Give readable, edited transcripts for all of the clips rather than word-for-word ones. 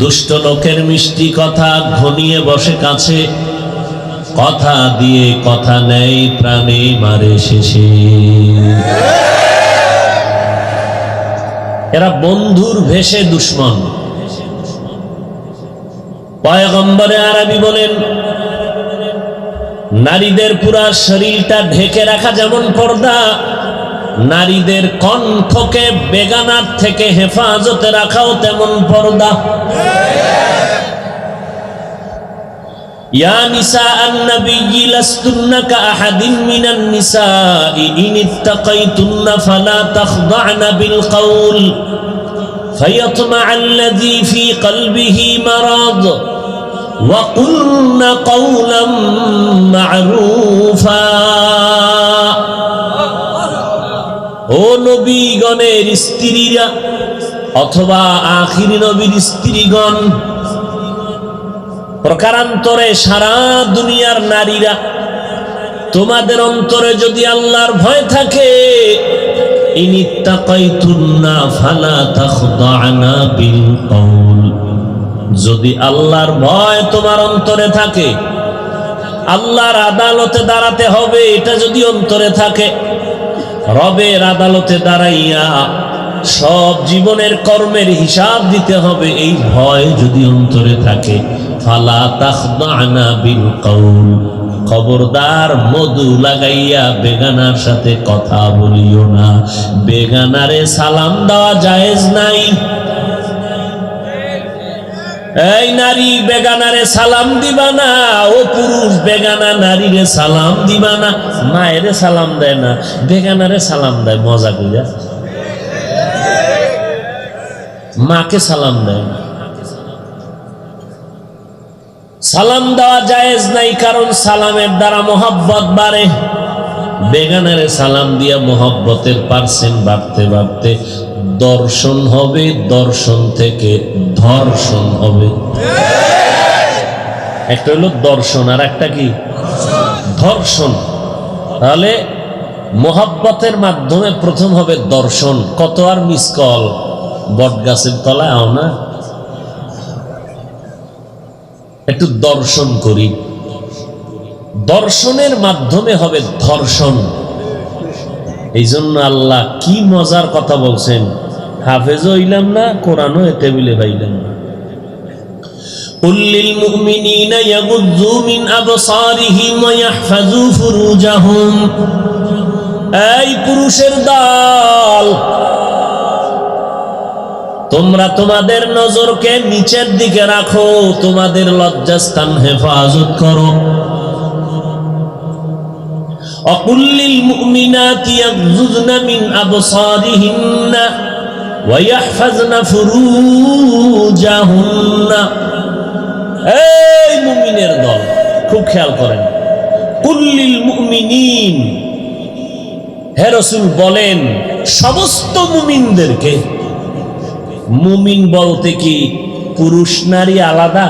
দুষ্ট লোকের মিষ্টি কথা ঘনিয়ে বসে কাছে, কথা দিয়ে কথা নেই প্রাণে মারে শেষে। এরা বন্ধুর ভেষে দুশ্মন। পয়গম্বরে আরবি বলেন, নারীদের পুরা শরীরটা ঢেকে রাখা যেমন পর্দা, নারীদের কণ্ঠকে বেগানার থেকে হেফাজতে রাখাও তেমন পর্দা। ইয়া নিসাআন নবী লাস্তুন্না কাআহাদিন মিনান নিসাই ইন ইত্তাকাইতুন্না ফালা তাখদা'না বিল কওল ফায়াতমা'আল্লাযী ফী কলবিহি মারাদ ওয়া কুলনা কওলাম মা'রুফা। ও নবীগণের স্ত্রীরা অথবা আখিরি নবীর স্ত্রীগণ, প্রকারান্তরে সারা দুনিয়ার নারীরা, তোমাদের অন্তরে যদি আল্লাহর ভয় থাকে, ইনিত্তাকাইতুন্না ফালা তাখদা'না বিল কওল, যদি আল্লাহর ভয় তোমার অন্তরে থাকে, আল্লাহর আদালতে দাঁড়াতে হবে এটা যদি অন্তরে থাকে, রবের আদালতে দাঁড়াইয়া সব জীবনের কর্মের হিসাব দিতে হবে এই ভয় যদি অন্তরে থাকে, ফালা তাখদা'না বিল কওল, খবরদার মধু লাগাইয়া বেগানার সাথে কথা বলিও না। বেগানারে সালাম দেওয়া জায়েজ নাই। এই নারী বেগানারে সালাম দিবা না, ও পুরুষ বেগানা নারীরে সালাম দিবা না। মায়েরে সালাম দেয় না, বেগানারে সালাম দেয় মজা কইরা, মাকে সালাম দেয় না। সালাম দেওয়া জায়েজ নাই, কারণ সালামের দ্বারা মোহাব্বত বাড়ে। বেগানারে সালাম দিয়া মোহাব্বতের পার্সেন্ট বাড়তে বাড়তে দর্শন হবে, দর্শন থেকে ধর্ষণ হবে। একটা হলো দর্শন আর একটা কি ধর্ষণ। তাহলে মোহাব্বতের মাধ্যমে প্রথম হবে দর্শন। কত আর মিস কল, বট গাছের তলায় আও না, একটু দর্শন করি। দর্শনের মাধ্যমে হবে ধর্ষণ। এই জন্য আল্লাহ কি মজার কথা বলছেন, হাফেজও হইলাম না, কোরআনও টেবিলে পাইলাম না। কুল লিল মুমিনিনা ইয়াগুযযু মিন আবসারিহিম ওয়া ইয়াহফাযু ফুরুজাহুম। এই পুরুষের দল, তোমরা তোমাদের নজরকে নিচের দিকে রাখো, তোমাদের লজ্জাস্থান হেফাজত করো। অকুল্লিল মুমিনাতি ইয়াগযুযনা মিন আবসারিহিন্না ওয়া ইয়াহফাযনা ফুরুজাহুন্না। এই মুমিনের দল, খুব খেয়াল করেন। কুল্লিল মুমিনিন, হে রাসূল বলেন সমস্ত মুমিনদেরকে। মুমিন বলতে কি পুরুষ নারী আলাদা?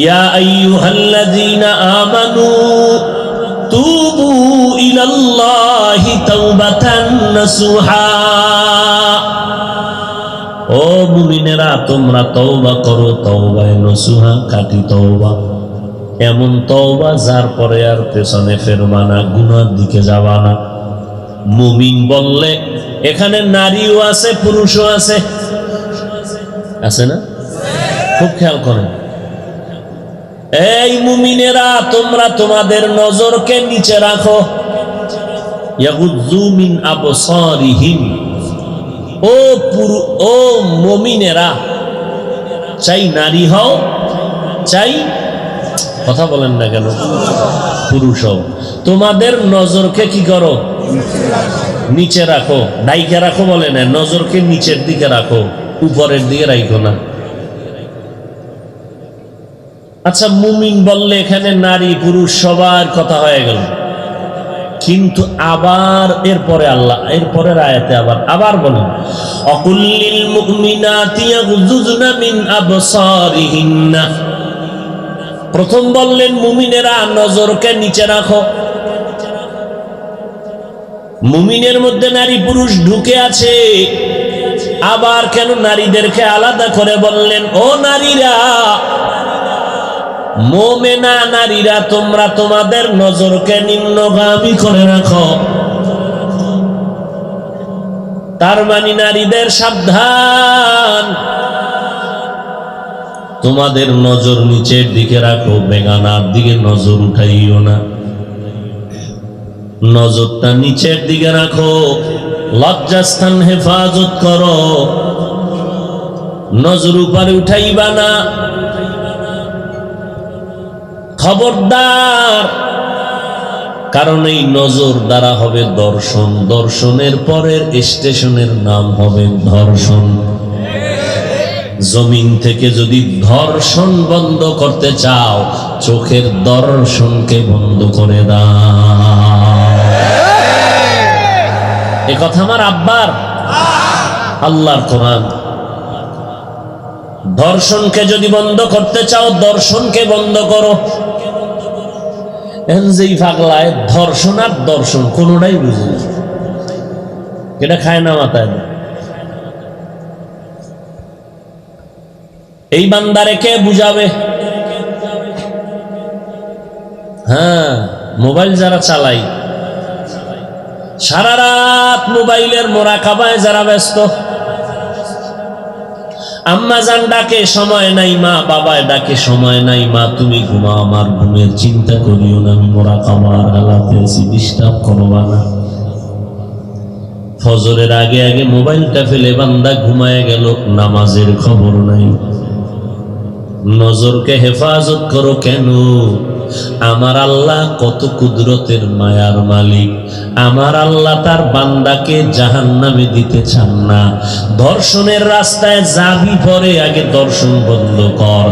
ইয়া আইয়ুহাল্লাযীনা আমানু তুবু ইলাল্লাহি তাওবাতান নাসুহা। ও মুমিনেরা, তোমরা তওবা করো, তওবায়ে নসুহা, খাঁটি তওবা, এমন তওবা যার পরে আর পেছনে ফেরবা না, গুনার দিকে যাবা না। মুমিন বললে এখানে নারীও আছে, পুরুষও আছে, আছে না? খুব খেয়াল করেন। এই মুমিনেরা, তোমরা তোমাদের নজরকে নিচে রাখো। ইয়াগুযযু মিন আবসারিহিম, ও মুমিনেরা, চাই নারী হও, চাই, কথা বলেন না কেন, পুরুষ হও, তোমাদের নজরকে কি করো? নিচে রাখো। ডাইকে রাখো বলে না, নজরকে নিচের দিকে রাখো, উপরের দিকে রাখো না। আচ্ছা, মুমিন বললে এখানে নারী পুরুষ সবার কথা হয়ে গেল, কিন্তু আবার এরপরে আল্লাহ এরপরের আয়াতে আবার বলেন, অকুল্লিল মুমিনাতি ইয়াগযুযনা মিন আবসারিহিন্না। প্রথম বললেন মুমিনেরা নজরকে নিচে রাখো। মুমিনের মধ্যে নারী পুরুষ ঢুকে আছে, আবার কেন নারীদেরকে আলাদা করে বললেন? ও নারীরা, মুমিনা নারীরা, তোমরা তোমাদের নজরকে নিম্নগামী করে রাখো। তার মানে নারীদের সাবধান, তোমাদের নজর নিচের দিকে রাখো, বেগানার দিকে নজর উঠাইও না, নজরটা নিচের দিকে রাখো, লজ্জাস্থান হেফাজত করো, নজর উপরে উঠাইবা না। খবরদার, কারণ এই নজর দ্বারা হবে দর্শন, দর্শনের পরের স্টেশনের নাম হবে ধর্ষণ। জমিন থেকে যদি ধর্ষণ বন্ধ করতে চাও, চোখের দর্শনকে বন্ধ করে দাও। এ কথা আমার আব্বার, আল্লাহর কোরআন। ধর্ষণকে যদি বন্ধ করতে চাও, দর্শনকে বন্ধ করো। যেই পাগলায় ধর্ষণ আর দর্শন কোনোটাই বুঝে না, এটা খায় না মাথায়। এই বান্দারে কে বুঝাবে? হ্যাঁ, মোবাইল যারা চালাই, সারা রাত মোবাইলের মোরাকাবায় যারা ব্যস্ত, আম্মা জান ডাকে সময় নাই, মা বাবায় ডাকে সময় নাই, মা তুমি ঘুমাও, আমার ঘুমের চিন্তা করিও না, আমি মোরাকাবার হালাতে আছি, ডিস্টার্ব করবা না। ফজরের আগে আগে মোবাইলটা ফেলে বান্দা ঘুমায় গেল, নামাজের খবর নাই। নজরকে হেফাজত করো কেন? আমার আল্লাহ কত কুদরতের মায়ার মালিক। আমার আল্লাহ তার বান্দাকে জাহান্নামে দিতে চান না। ধর্ষণের রাস্তায় যাবি পরে আগে দর্শন বন্ধ কর।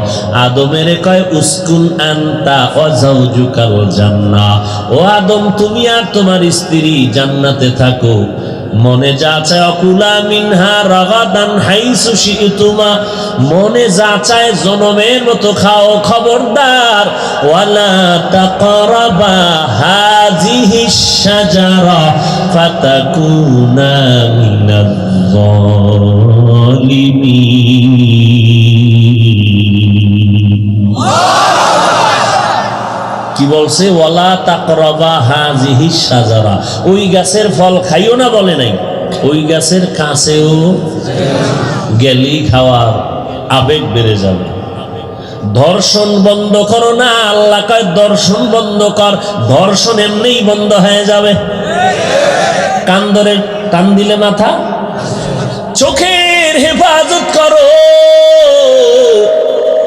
আদমের কয় উসকুন আনতা ওয়া যাওজুকাল জান্নাহ, ও আদম তুমি আর তোমার স্ত্রী জান্নাতে থাকো, মনে যা চায় অকুলা মিনহা রাগাদান হাইসু শিতুমা, মনে যা চায় জনমের মতো খাও। খবরদার, ওয়ালা তাকরাবা হাযিহিশ শাজারা ফাতাকুনা মিনাজ যালিমিন। কি বলছে? ওয়ালা তাকরাবা হাযিহিশ শাজারা, ওই গাছের ফল খাইও না বলে নাই, ওই গাছের কাছেও গেলেই খাওয়ার আবেগ বেড়ে যাবে। ধর্ষণ বন্ধ করো না, আল্লাহ কয় দর্শন বন্ধ কর, ধর্ষণ এমনিই বন্ধ হয়ে যাবে। কান ধরে টান দিলে মাথা। চোখের হেফাজত করো,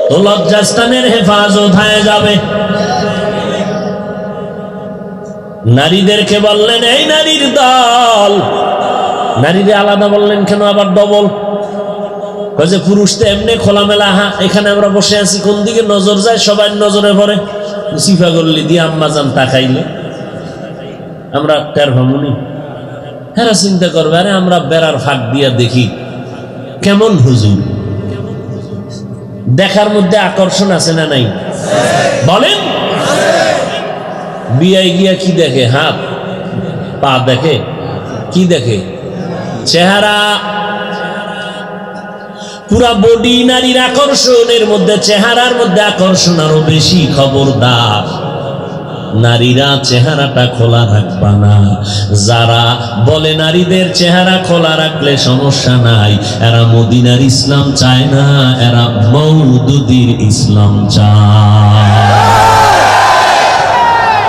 তো লজ্জাস্থানের হেফাজত হয়ে যাবে। নারীদেরকে বললেন এই নারীর দল, নারীদের আলাদা বললেন কেন আবার ডবল? যে পুরুষ তো এমনি খোলামেলা, হ্যাঁ এখানে আমরা বসে আছি, কোন দিকে নজর যায় সবাই নজরে পড়ে, সিফা করলি দিয়ে আম্মা জান তাকাইলে আমরা টের ভামুনি। হ্যাঁ চিন্তা করবে, আরে আমরা বেড়ার ফাঁক দিয়া দেখি কেমন হুজুর। দেখার মধ্যে আকর্ষণ আছে না নাই বলেন? বিয়ায় গিয়া কি দেখে? হাত পা দেখে, কি দেখে? চেহারা, পুরা বডি নারীর আকর্ষণের মধ্যে, চেহারার মধ্যে আকর্ষণ আরো বেশি। খবরদার, নারীরা চেহারাটা খোলা রাখবা না। যারা বলে নারীদের চেহারা খোলা রাখলে সমস্যা নাই, এরা মদিনার ইসলাম চায় না, এরা মওদুদির ইসলাম চায়।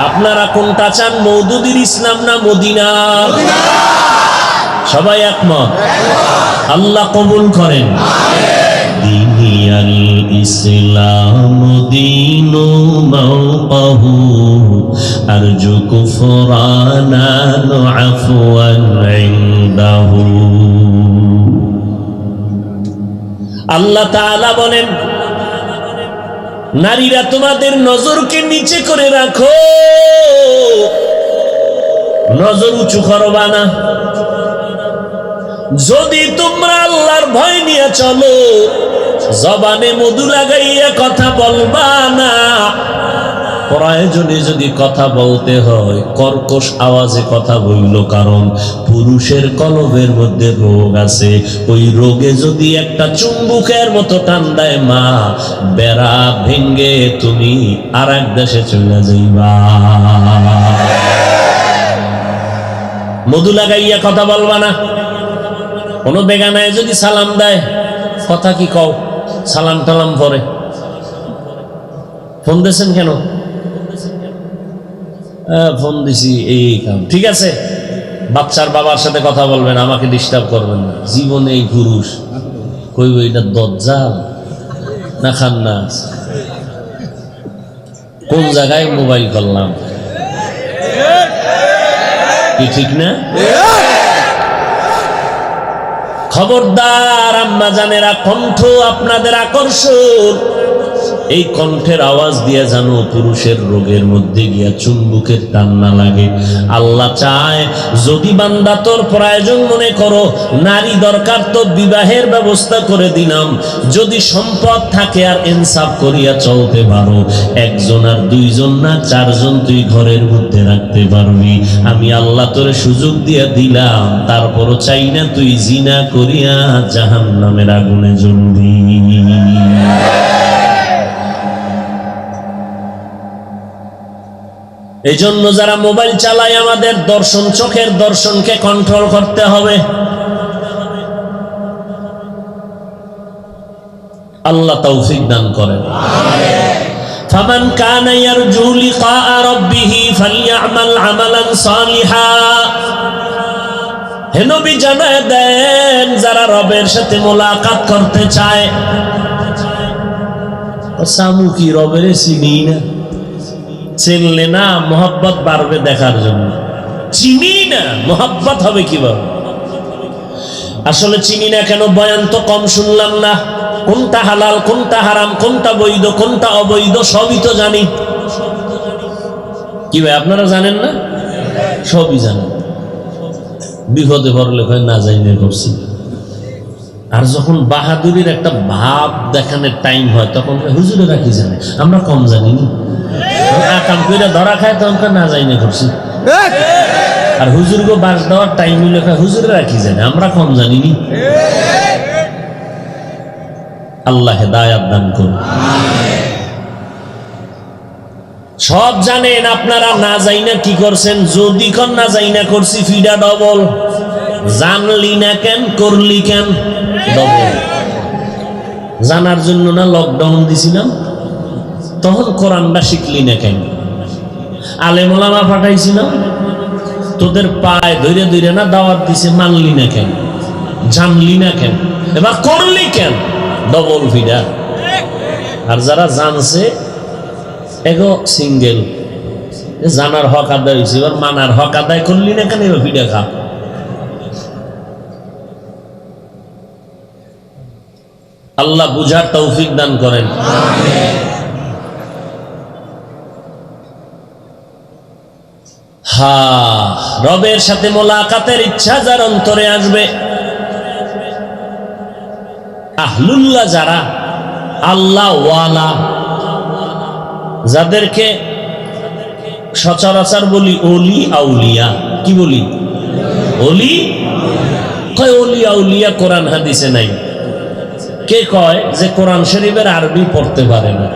আপনারা কোনটা চান, মওদুদির ইসলাম না মদিনার? সবাই একমত? আল্লাহ কবুল করেন। দিনিয়াল ইসলাম দীনু মাওকাহু আরজু কুফরানান আফওয়ান ইনদাহু। আল্লাহ তাআলা বলেন, নারীরা তোমাদের নজরকে নিচে করে রাখো, নজর উঁচু করবা না। যদি তোমরা আল্লাহর ভয় নিয়ে চলো, জবানে মধু লাগাইয়া কথা বলবা না, প্রয়োজনে যদি কথা বলতে হয় কর্কশ আওয়াজে কথা বলল, কারণ পুরুষের কলবের মধ্যে রোগ আছে। ওই রোগে যদি একটা চুম্বুকের মতো টান দেয় মা, বেড়া ভেঙ্গে তুমি আর এক দেশে চলে যাইবা। মধু লাগাইয়া কথা বলবা না। কোনো বেগানায় যদি সালাম দেয়, কথা কি কও? সালাম টালাম পরে ফোন দিয়েছেন কেন? ফোন দিছি এই কাম। ঠিক আছে, বাচ্চার বাবার সাথে কথা বলবেন, আমাকে ডিস্টার্ব করবেন না। জীবনে এই পুরুষ কইব এটা দজ্জাল না খান্নাস। কোন জায়গায় মোবাইল করলাম, কি ঠিক না? খবরদার আম্মা জানেরা, কণ্ঠ আপনাদের আকর্ষণ। এই কণ্ঠের আওয়াজ দিয়ে জানো পুরুষের রোগের মধ্যে গিয়া চুম্বুকের টান না লাগে। আল্লাহ চায় যদি বান্দা তোর প্রয়োজন মনে করো, নারী দরকার তো বিবাহের ব্যবস্থা করে দিলাম। যদি সম্পদ থাকে আর ইনসাফ করিয়া চলতে পারো, একজন আর দুইজন না চারজন তুই ঘরের মধ্যে রাখতে পারবি। আমি আল্লাহ তোরে সুযোগ দিয়া দিলাম, তারপরও চাই না তুই জিনা করিয়া জাহান্নামের আগুনে জ্বলবি। এই জন্য যারা মোবাইল চালায়, আমাদের দর্শন, চোখের দর্শনকে কন্ট্রোল করতে হবে। আল্লাহ তৌফিক দান করেন। ফামান কানা ইয়ারজু লিকা রাব্বিহি ফালইআমাল আমালান সালিহা। হে নবী জানায় দেন, যারা রবের সাথে মোলাকাত করতে চায়, সামু কি রবের চিনি না, চিনলে না মোহাব্বত বাড়বে দেখার জন্য। চিনি না মোহাব্বত হবে কিভাবে? আসলে চিনি না কেন? বয়ান তো কম শুনলাম না। কোনটা হালাল, কোনটা হারাম, কোনটা বৈধ, কোনটা অবৈধ সবই তো জানি। কি ভাই আপনারা জানেন না? সবই জানেন। বিপদে পড়লে হয় না জানি করছি। আর যখন বাহাদুরির একটা ভাব দেখানোর টাইম হয়, তখন হুজুরেরা কি জানে, আমরা কম জানি না। আকাম কইরা ধরা খায়, তখন না যাই না করছি। আর হুজুরকে বাস দেওয়ার টাইম হইলে হুজুরেরা কি জানে, আমরা কম জানিনি। আল্লাহ হেদায়াত দান করুন। সব জানেন, আপনারা না যাই না কি করছেন? যদি কোন না যাই না করছি, ফিডা ডবল। জানলি না কেন, করলি কেন, ডবল। জানার জন্য না লকডাউন দিছিলাম, তখন কোরআনটা শিখলি না কেন? আলেম ওলামা পাঠাইছিলাম, তোদের পায়ে ধরে ধরে না দাওয়াত দিছে, মানলি না কেন, জানলি না কেন, এবার করলি কেন, ডবল ফিডা। আর যারা জানছে এগো সিঙ্গেল, জানার হক আদায় হয়েছে, এবার মানার হক আদায় করলি না কেন, এবার ফিডা খা। আল্লাহ বুঝার তৌফিক দান করেন। রবের সাথে মোলাকাতের ইচ্ছা যার অন্তরে আসবে, আহলুল্লাহ যারা, আল্লাহ ওয়ালা, যাদেরকে সচরাচর বলি ওলি আউলিয়া। কি বলি? ওলি। কয় ওলি আউলিয়া কোরআন হাদিসে নাই। কে কয় যে কোরআন শরীফের আরবি পড়তে পারে না?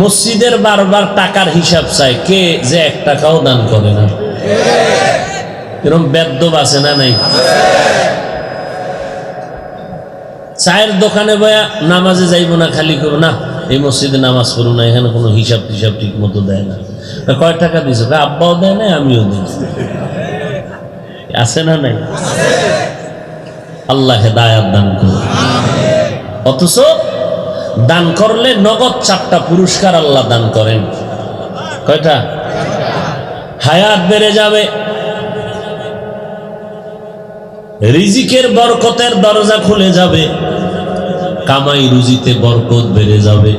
মসজিদের বারবার টাকার হিসাব চায়, কে যে 1 টাকাও দান করে না? এরকম বেদ্যব আছে না নাই? চায়ের দোকানে বয়া নামাজে যাইব না, খালি করো না এই মসজিদে নামাজ পড়ো না, এখানে কোনো হিসাব টিসাব ঠিক মতো দেয় না। কয় টাকা দিছো? আব্বাও দেয় না, আমিও দিই। আছে না নাই? আল্লাহ হেদায়াত দান করুন। অথচ দান করলে নগদ 4টা পুরস্কার আল্লাহ দান করেন। কয়টা? হায়াত বেড়ে যাবে, রিজিকের বরকতের দরজা খুলে যাবে, কামাই রুজিতে বরকত বেড়ে যাবে,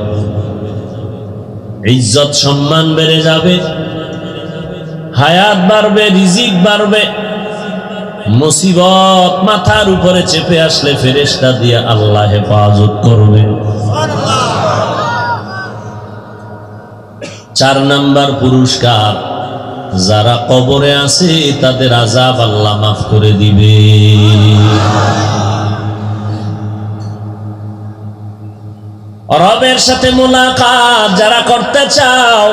ইজ্জত সম্মান বেড়ে যাবে, হায়াত বাড়বে, রিজিক বাড়বে। মুসিবত মাথার উপরে চেপে আসলে ফেরেশতা দিয়ে আল্লাহ হেফাজত করবে। 4 নাম্বার পুরস্কার, যারা কবরে আছে তাদের আযাব আল্লাহ মাফ করে দিবে। রবের সাথে মুলাকাত যারা করতে চাও,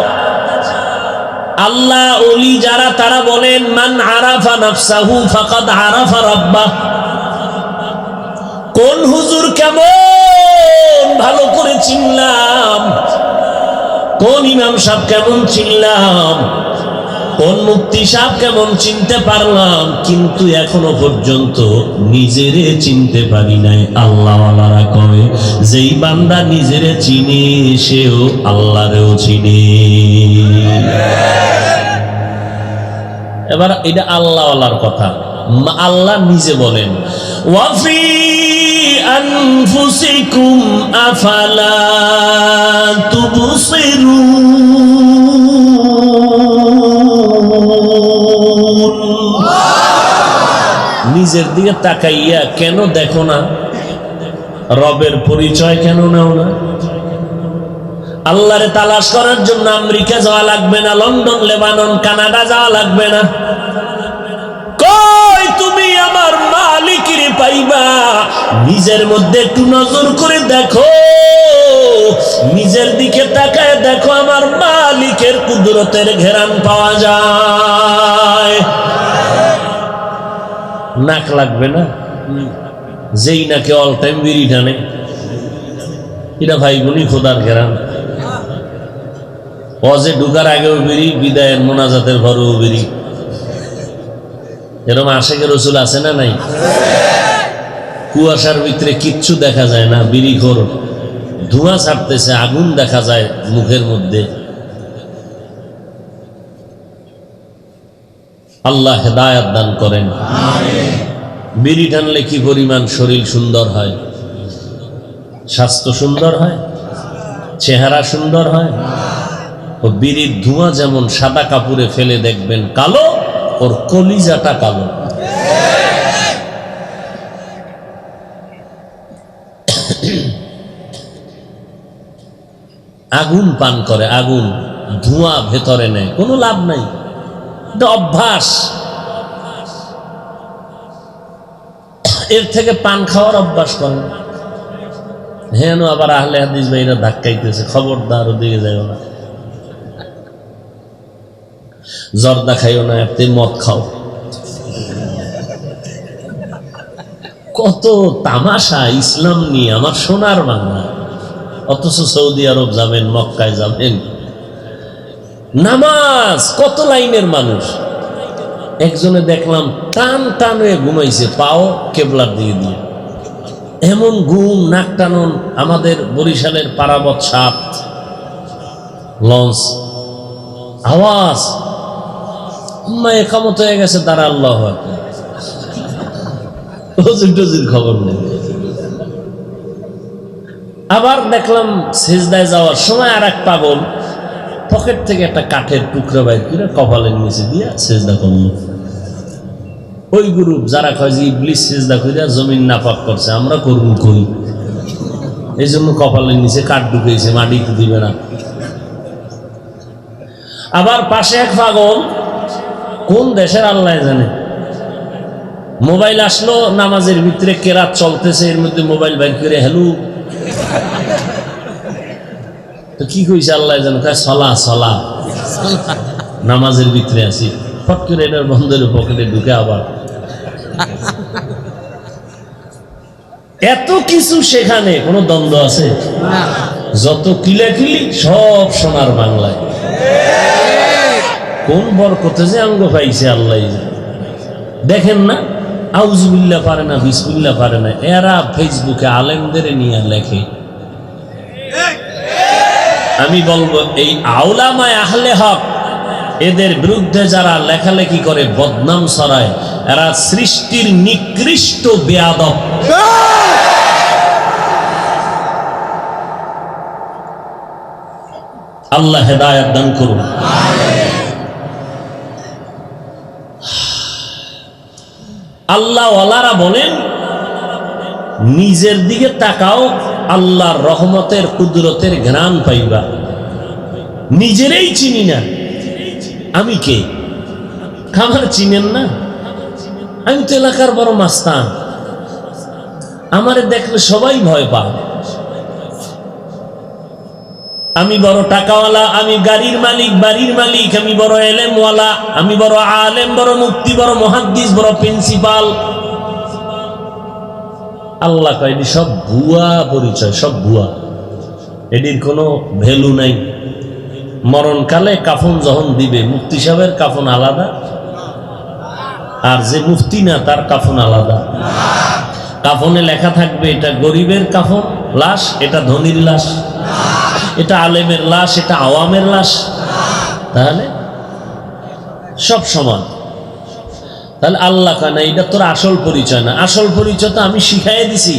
আল্লাহ ওলি যারা, তারা বলেন মান আরাফা নাফসাহু ফাকাদ আরাফা রাব্বাহ। কোন হুজুর কেমন ভালো করে চিনলাম, কোন ইমাম সাহেব কেমন চিনলাম, কোন মুফতি সাহেব কেমন চিনতে পারলাম, কিন্তু এখনো পর্যন্ত নিজেরে চিনতে পারি নাই। আল্লাহওয়ালারা কয় যেই বান্দা নিজেরে চিনে সেও আল্লাহরেও চিনে। এবার এটা আল্লাহওয়ালার কথা, আল্লাহ নিজে বলেন ওয়াফি আনফুসিকুম আফালা তুবসিরুন। নিজের দিকে তাকাইয়া কেন দেখো না? রবের পরিচয় কেন নাও না? আল্লাহরে তালাশ করার জন্য আমেরিকা যাওয়া লাগবে না, লন্ডন, লেবানন, কানাডা যাওয়া লাগবে না। কই তুমি আমার মালিকের পাইবা? নিজের মধ্যে একটু নজর করে দেখো, নিজের দিকে তাকায় দেখো, আমার মালিকের কুদরতের ঘেরান পাওয়া যায়। নাক লাগবে না? যেই নাকে অল টাইম বিড়ি টানে, এটা ভাই গুনি খোদার ঘেরান। অজে ঢুকার আগেও বিড়ি, বিদায়ের মোনাজাতের ঘরেও বিড়ি। এরকম আশেকের রসুল আছে না নাই? কুয়াশার ভিতরে কিচ্ছু দেখা যায় না, বিড়িখোর ধোঁয়া ছাড়তেছে, আগুন দেখা যায় মুখের মধ্যে। আল্লাহ হেদায়াত দান করেন। বিড়ি টানলে কি পরিমাণ শরীর সুন্দর হয়, স্বাস্থ্য সুন্দর হয়, চেহারা সুন্দর হয়। ও বিড়ির ধোঁয়া যেমন সাদা কাপড়ে ফেলে দেখবেন কালো, ওর কলিজাটা কালো। আগুন পান করে, আগুন ধোঁয়া ভেতরে নেয়, কোনো লাভ নাই, এটা অভ্যাস। এর থেকে পান খাওয়ার অভ্যাস করেন। হেন আবার আহলে হাদিস ভাইরা ধাক্কাইতেছে, খবরদার ওদিকে যাইও না, জর্দা খাইও না, একটি মদ খাও। কত তামাশা ইসলাম নিয়ে আমার সোনার বাংলা। অথচ সৌদি আরব যাবেন, মক্কায় যাবেন, নামাজ কত লাইনের মানুষ। একজনে দেখলাম টান টান হয়ে ঘুমাইছে, পাও কেবলার দিকে দিয়ে, এমন ঘুম, নাক টানন। আমাদের বরিশালের পারাবত 7 লঞ্চ আওয়াজ, একামত হয়ে গেছে, তারা আল্লাহ খবর নেই। আবার দেখলাম সেজদায় যাওয়ার সময় আর এক পাগল পকেট থেকে একটা কাঠের টুকরো বাইর করে কপালের নিচে দিয়া সেজদা করলো। ওই গ্রুপ যারা কয় যে ইবলিস সেজদা কইরা জমিন নাপাক করছে, আমরা করবো কই, এই জন্য কপালের নিচে কাঠ ঢুকেছে, মাটি দিবে না। আবার পাশে এক পাগল, কোন দেশের আল্লাহ জানে, মোবাইল আসলো, নামাজের ভিতরে কেরাত চলতেছে, এর মধ্যে মোবাইল বাইর করে হ্যালো, তো কি কইছে আল্লাহ জানে, সলা সলা, নামাজের ভিতরে আছি, ফট করে এটার বন্ধের পকেটে ঢুকে আবার এত কিছু। সেখানে কোনো দ্বন্দ্ব আছে? যত কিলাকিলি সব সোনার বাংলায়। কোন বরকতে যে অঙ্গ পাইছে আল্লাহ দেখেন না। আউযুবিল্লাহ পারে না, বিসমিল্লাহ পারে না, এরা ফেসবুকে আলেমদের নিয়ে লেখে। আমি বলবো এই আউলামায়ে আহলে হক, এদের বিরুদ্ধে যারা লেখালেখি করে, বদনাম ছড়ায়, এরা সৃষ্টির নিকৃষ্ট বেয়াদব। আল্লাহ হেদায়েত দান করুন। আল্লাহ ওয়ালারা বলেন নিজের দিকে তাকাও, আল্লাহর রহমতের কুদরতের ঘ্রাণ পাইবা। নিজেরই চিনি না আমি কে, আমার চিনেন না? আমি তো এলাকার বড় মাস্তান, আমারে দেখলে সবাই ভয় পায়। আমি বড় টাকাওয়ালা, আমি গাড়ির মালিক, বাড়ির মালিক, আমি বড় এলেমওয়ালা, আমি বড় আলেম, বড় মুফতি, বড় মুহাদ্দিস, বড় প্রিন্সিপাল। আল্লাহ কয় এটি সব ভুয়া পরিচয়, সব ভুয়া, এটির কোনো ভ্যালু নাই। মরণকালে কাফন যখন দিবে, মুফতি সাহেবের কাফন আলাদা, আর যে মুফতি না তার কাফন আলাদা। কাফনে লেখা থাকবে এটা গরিবের কাফন লাশ, এটা ধনীর লাশ, এটা আলেমের লাশ, এটা আওয়ামের লাশ। তাহলে সব সমান। তাহলে আল্লাহ কানা এটা তোর আসল পরিচয় না, আসল পরিচয় তো আমি শিখাইয়ে দিছি।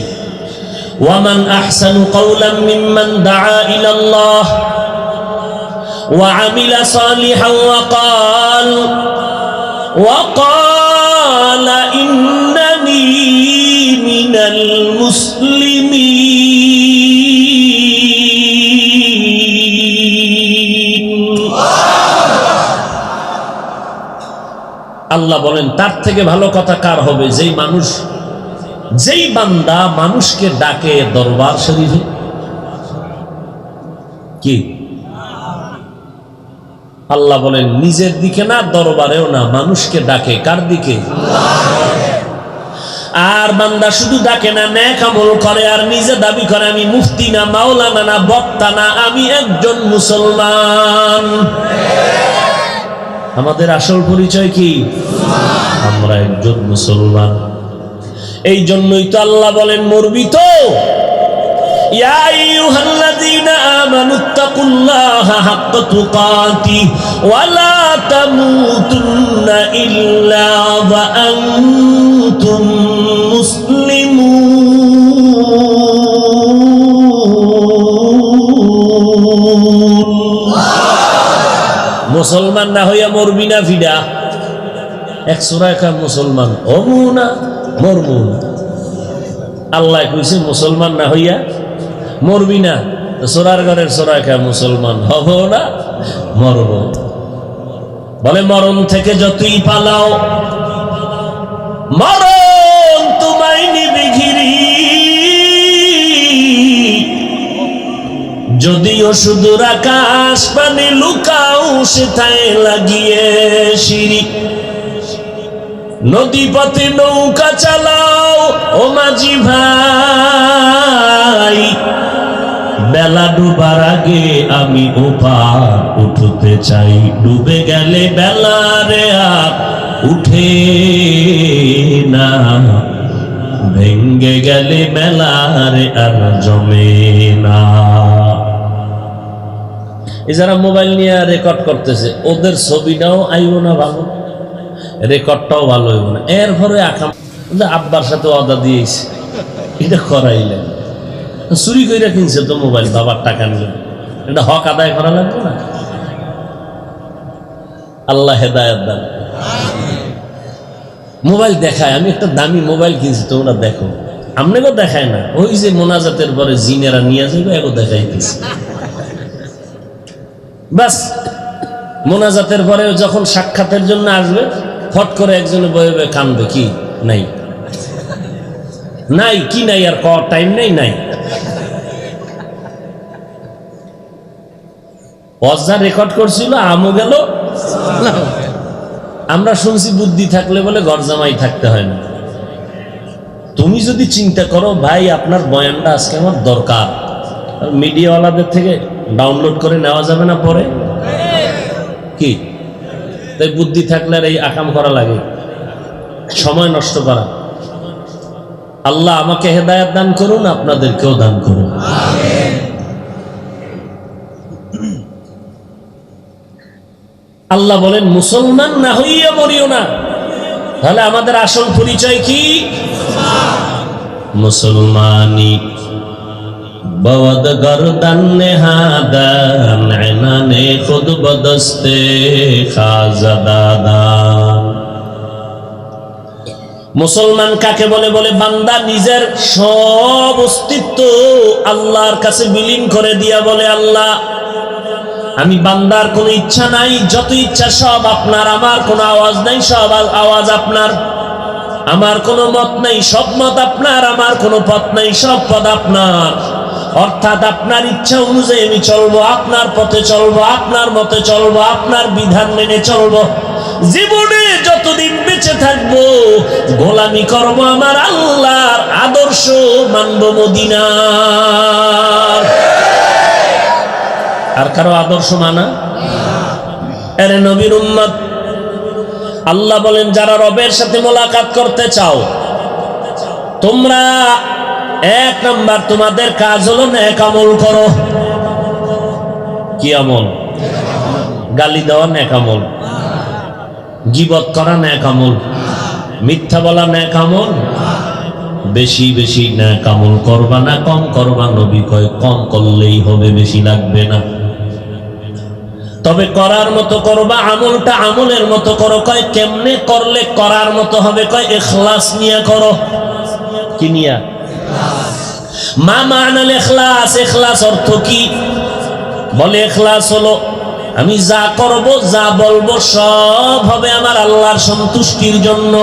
ওয়ামান আহসানু কাওলাম মিম্মান দাআ ইলাল্লাহ ওয়া আমিলা সালিহান ওয়া ক্বালা ইন্নানী মিনাল মুসলিমিন। আল্লাহ বলেন তার থেকে ভালো কথা কার হবে? যেই মানুষ, যেই বান্দা মানুষকে ডাকে দরবার শরীফে। কি আল্লাহ বলেন নিজের দিকে না, দরবারেও না, মানুষকে ডাকে। কার দিকে? আর বান্দা শুধু ডাকে না, নেক আমল করে আর নিজে দাবি করে আমি মুফতি না, মাওলানা না, বক্তা না, আমি একজন মুসলমান। আমাদের আসল পরিচয় কি? আমরা একজন মুসলমান। এই জন্যই তো আল্লাহ বলেন মরবি তো, ইয়া আইয়ুহাল্লাযীনা আমানুত্তাকুল্লাহা হাক্কা তুকাতিহি ওয়া লা তামুতুন্না ইল্লা ওয়া আনতুম মুসলিমুন। মুসলমান না হইয়া মরবি না ফিডা। এক সূরায় কয় মুসলমান হবো না, মরবো না। আল্লাহ কইছে মুসলমান না হইয়া মরবি না, সূরার ঘরের সূরায় কয় মুসলমান হব না, মরব। বলে মরণ থেকে যতই পালাও, মরণ তোমায় নিবে ঘিরি। যদিও সুদূর আকাশ পানে লুকাও, সেথায় লাগিয়ে সিঁড়ি। নদী পথে নৌকা চালাও ও মাঝি ভাই, বেলা ডুবার আগে আমি ওপার উঠতে চাই। ডুবে গেলে বেলারে আর উঠে না, ভেঙ্গে গেলে বেলারে আর জমে না। এই যারা মোবাইল নিয়ে রেকর্ড করতেছে, ওদের ছবিটাও আইব না ভালো, রেকর্ডটাও ভালো হইব না। এরপরে আকাম আব্বার সাথে ওয়াদা দিয়েছে, এটা করাইলেন। চুরি করে কিনছে তো মোবাইল, বাবার টাকা নিয়ে, এটা হক আদায় করা লাগবে না? আল্লাহ হেদায়েত দান। মোবাইল দেখায়, আমি একটা দামি মোবাইল কিনছি, তোমরা দেখো। আপনাকেও দেখায় না, ওই যে মোনাজাতের পরে জিনেরা নিয়ে যাবে, এগো দেখাইতেছে। বাস মোনাজাতের পরে যখন সাক্ষাতের জন্য আসবে, ফট করে একজনে বয়ে বয়ে কানবে, কি নাই নাই, কি নাই, আর কর টাইম নেই, নাই। অজা রেকর্ড করছিল, আমও গেল। আমরা শুনছি বুদ্ধি থাকলে বলে ঘর জামাই থাকতে হয় না। তুমি যদি চিন্তা করো ভাই আপনার বয়ানটা আজকে আমার দরকার, মিডিয়াওয়ালাদের থেকে ডাউনলোড করে নেওয়া যাবে না পরে? কি তাই বুদ্ধি থাকলে আর এই আকাম করা লাগে, সময় নষ্ট করা। আল্লাহ আমাকে হেদায়েত দান করুন, আপনাদেরকেও দান করুন। আল্লাহ বলেন মুসলমান না হইয়া মরিও না। তাহলে আমাদের আসল পরিচয় কি? মুসলমানি। বওয়াদ গরদান নেহাদান এনানে খুদ বদস্তে খাজাদাদান। মুসলমান কাকে বলে? বলে বান্দা নিজের সব অস্তিত্ব আল্লাহর কাছে বিলীন করে দিয়া বলে, আল্লাহ আমি বান্দার কোনো ইচ্ছা নাই, যত ইচ্ছা সব আপনার, আমার কোনো আওয়াজ নাই, সব আওয়াজ আপনার। আমার কোনো মত নাই, সব মত আপনার। আমার কোনো পথ নাই, সব পথ আপনার। অর্থাৎ আপনার ইচ্ছা অনুযায়ী আমি চলবো, আপনার পথে চলবো, আপনার মতে চলবো, আপনার বিধান মেনে চলবো। জীবনে যতদিন বেঁচে থাকবো গোলামি করব আমার আল্লাহর, আদর্শ মানব মদিনার। আর কারো আদর্শ মানা? আরে নবীর উম্মত, আল্লাহ বলেন যারা রবের সাথে মোলাকাত করতে চাও, তোমরা এক নাম্বার তোমাদের কাজ হলো নেক আমল করো। কি আমল? গালি দেওয়া নেক আমল, গীবত করা নেক আমল, মিথ্যা বলা নেক আমল। বেশি বেশি নেক আমল করবা না, কম করবা। নবী কয় কম করলেই হবে, বেশি লাগবে না। তবে করার মতো করবা, আমলটা আমলের মতো করো। কয় কেমনে করলে করার মতো হবে? কয় ইখলাস নিয়ে করো। কি নিয়া? মা মানাল ইখলাস। ইখলাস অর্থ কি? বলে ইখলাস হলো আমি যা করব, যা বলবো সব হবে আমার আল্লাহর সন্তুষ্টির জন্য,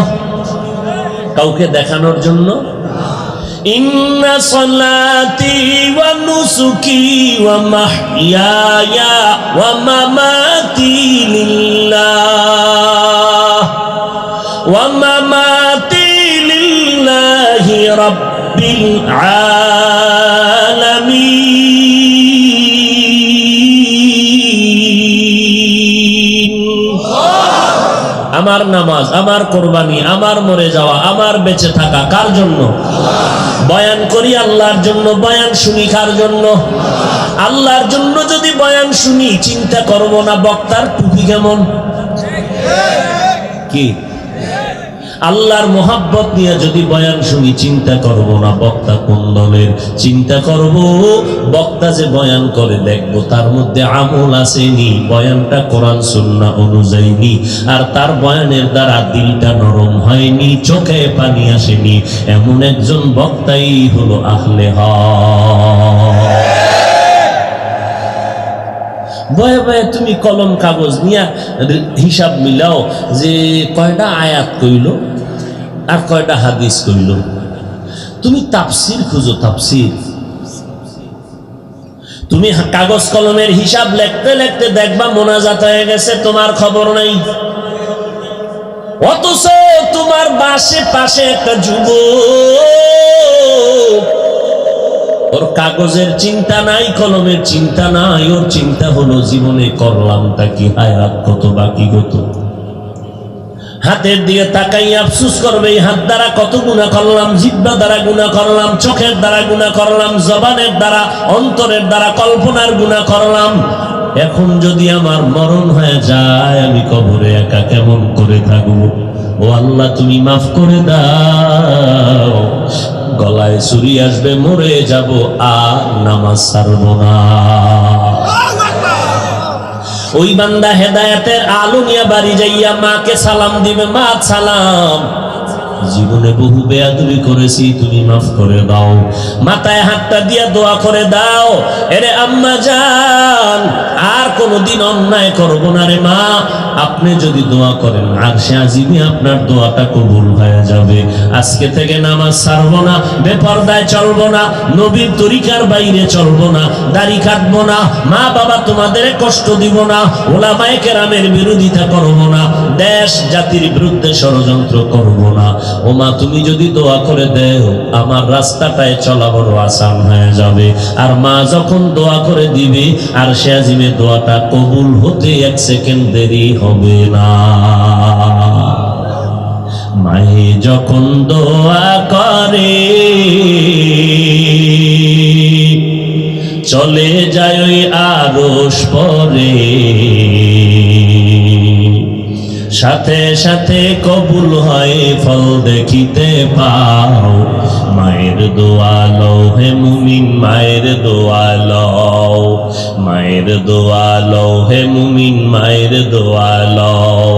কাউকে দেখানোর জন্য। ইন্না সলাতি ওয়া নুসুকি ওয়া মাহইয়ায়া ওয়া মামাতি লিল্লাহ ওয়া মামাতি লিল্লাহি রাব্বিল আলামিন। আমার নামাজ, আমার কোরবানি, আমার মরে যাওয়া, আমার বেঁচে থাকা কার জন্য? বয়ান করি আল্লাহর জন্য। বয়ান শুনি কার জন্য? আল্লাহর জন্য। যদি বয়ান শুনি চিন্তা করব না বক্তার টুপি কেমন, কি আল্লাহর মোহাব্বত নিয়ে যদি বয়ান শুনি চিন্তা করব না বক্তা কোন দলের, চিন্তা করব বক্তা যে বয়ান করে দেখব তার মধ্যে আমল আসেনি, বয়ানটা কোরআন সুন্নাহ অনুযায়ী নি, আর তার বয়ানের দ্বারা দিলটা নরম হয়নি, চোখে পানি আসেনি, এমন একজন বক্তাই হলো আহলে হক। বয়ে বয়ে তুমি কলম কাগজ নিয়ে হিসাব মিলাও যে কয়টা আয়াত কইল আর কয়টা হাদিস কইল। তুমি তাফসীর খুঁজো, তাফসীর। তুমি কাগজ কলমের হিসাব লিখতে লিখতে দেখবা মোনাজাত হয়ে গেছে, তোমার খবর নাই। অথচ তোমার পাশে পাশে একটা যুবক, ওর কাগজের চিন্তা নাই, কলমের চিন্তা নাই, ওর চিন্তা হলো জীবনে করলামটা কি, হায়াত কত বাকি কত। হাতের দিকে তাকাই আফসোস করবে, এই হাত দ্বারা কত গুনাহ করলাম, জিহ্বা দ্বারা গুনাহ করলাম, চোখের দ্বারা গুনাহ করলাম, জবানের দ্বারা, অন্তরের দ্বারা, কল্পনার গুনাহ করলাম। এখন যদি আমার মরণ হয়ে যায় আমি কবরে একা কেমন করে থাকবো? ও আল্লাহ তুমি মাফ করে দাও। গলায় ছুরি আসবে, মরে যাব, আর নামাজ ছাড়ব না। ওই বান্দা হেদায়েতের আলো নিয়ে বাড়ি যাইয়া মাকে সালাম দিবে, মা সালাম, জীবনে বহু বেয়াদবি করেছি, তুমি মাফ করে দাও। মাথায় হাতটা দিয়া দোয়া করে দাও, এরে আম্মা জান আর কোনোদিন অন্যায় করব না রে মা। আপনি যদি দোয়া করেন আরশে আজিমে আপনার দোয়াটা কবুল হয়ে যাবে। আজকে থেকে নামাজ ছাড়বো না, বেপরদায় চলবো না, নবীর তরিকার বাইরে চলবো না, দাড়ি কাটবো না, মা বাবা তোমাদের কষ্ট দিব না, ওলামায়ে কেরামের বিরোধিতা করবো না, দেশ জাতির বিরুদ্ধে ষড়যন্ত্র করবো না। ও মা তুমি যদি দোয়া করে দেও আমার রাস্তাটায় চলা বড় আসান হয়ে যাবে। আর মা যখন দোয়া করে দিবে আরশে আজিমে দোয়াটা কবুল হতে এক সেকেন্ড দেরি হবে না। মায়ে যখন দোয়া করে চলে যায় ওই আরশ পরে, সাথে সাথে কবুল হয় ফল দেখিতে পাও। মায়ের দোয়া লও হে মুমিন, মায়ের দোয়া লও, মায়ের দোয়া লও হে মুমিন, মায়ের দোয়া লও।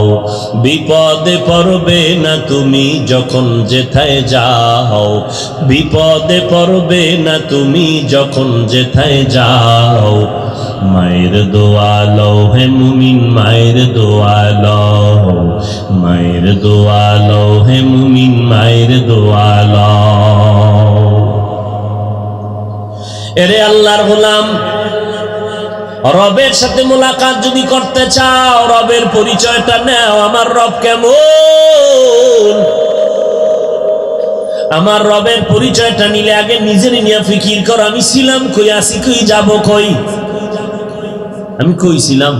বিপদে পড়বে না তুমি যখন যেথায় যাও, বিপদে পড়বে না তুমি যখন যেথায় যাও। মায়ের দোয়া লও হে মুমিন, মায়ের দোয়া লও, মায়ের দোয়া লও হে মুমিন, মায়ের দোয়া লও। এরে আল্লাহর গোলাম, রবের সাথে মোলাকাত যদি করতে চাও, রবের পরিচয়টা নাও। আমার রব কেমন? আমার রবের পরিচয়টা নিলে আগে নিজের নিয়ে ফিকির কর, আমি ছিলাম কই, আসি কই, যাব কই। আমি কই ছিলাম?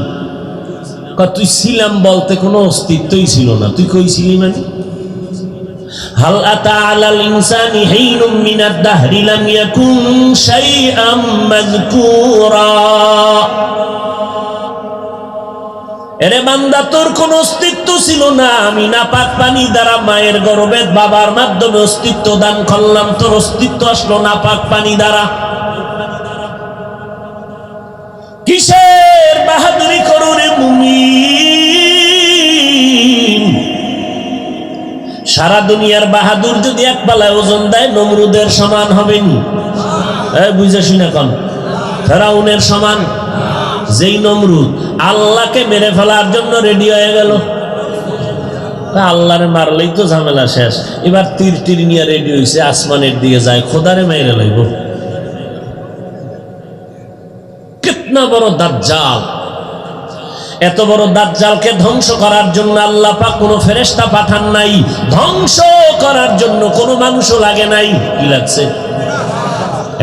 তুই ছিলাম বলতে কোনো অস্তিত্বই ছিল না, তুই কই ছিলি মানে? হাল আতা আলাল ইনসানি হিনুম মিনাদ দাহরি লাম ইয়াকুন শাইআম মাযকুরা। এরে বান্দা, তোর কোন অস্তিত্ব ছিল না, আমি নাপাক পানি দ্বারা মায়ের গর্ভে বাবার মাধ্যমে অস্তিত্ব দান করলাম, তোর অস্তিত্ব আসলো নাপাক পানি দ্বারা। কিসের বাহাদুরি করো রে মুমিন? সারা দুনিয়ার বাহাদুর যদি এক পালায় ওজন দেয়, নমরুদের সমান হবে নি? বুঝে শুনে কন, ফেরাউনের সমান। যেই নমরুদ আল্লাহকে মেরে ফেলার জন্য রেডি হয়ে গেল, আল্লাহরে মারলেই তো ঝামেলা শেষ। এবার তীর তীর নিয়ে রেডি হয়েছে, আসমানের দিকে যায়, খোদারে মেরে লাগব। কিতনা বড় দাজ্জাল! এত বড় দাজ্জালকে ধ্বংস করার জন্য আল্লাহ পাক কোনো ফেরেশতা পাঠান নাই, ধ্বংস করার জন্য কোনো মানুষও লাগে নাই। কি লাগছে?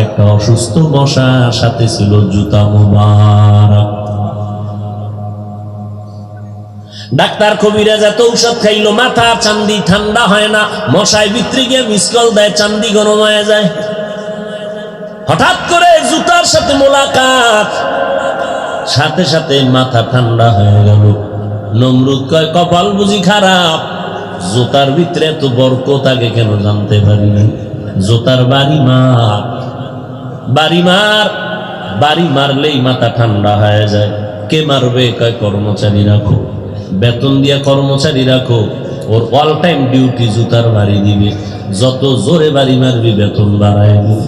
একটা অসুস্থ মশা, সাথে ছিল জুতা মুবারক। ডাক্তার কবিরাজ এত ঔষধ খাইলো, মাথা চান্দি ঠান্ডা হয় না, মশায় ভিতরে গিয়ে মিসকল দেয়, চান্দি গরম হয়ে যায়। হঠাৎ করে জুতার সাথে মোলাকাত, সাথে সাথে মাথা ঠান্ডা হয়ে গেল। নমরুদ কয়, কপাল বুঝি খারাপ, জুতার ভিতরে এত বরকত আগে কেন জানতে পারিনি। জুতার বাড়ি মার, বাড়ি মার, বাড়ি মারলেই মাথা ঠান্ডা হয়ে যায়। কে মারবে? কয় কর্মচারী রাখো, বেতন দিয়া কর্মচারী রাখো, ওর অল টাইম ডিউটি জুতার বাড়ি দিবে, যত জোরে বাড়ি মারবি বেতন বাড়ায় দিবে।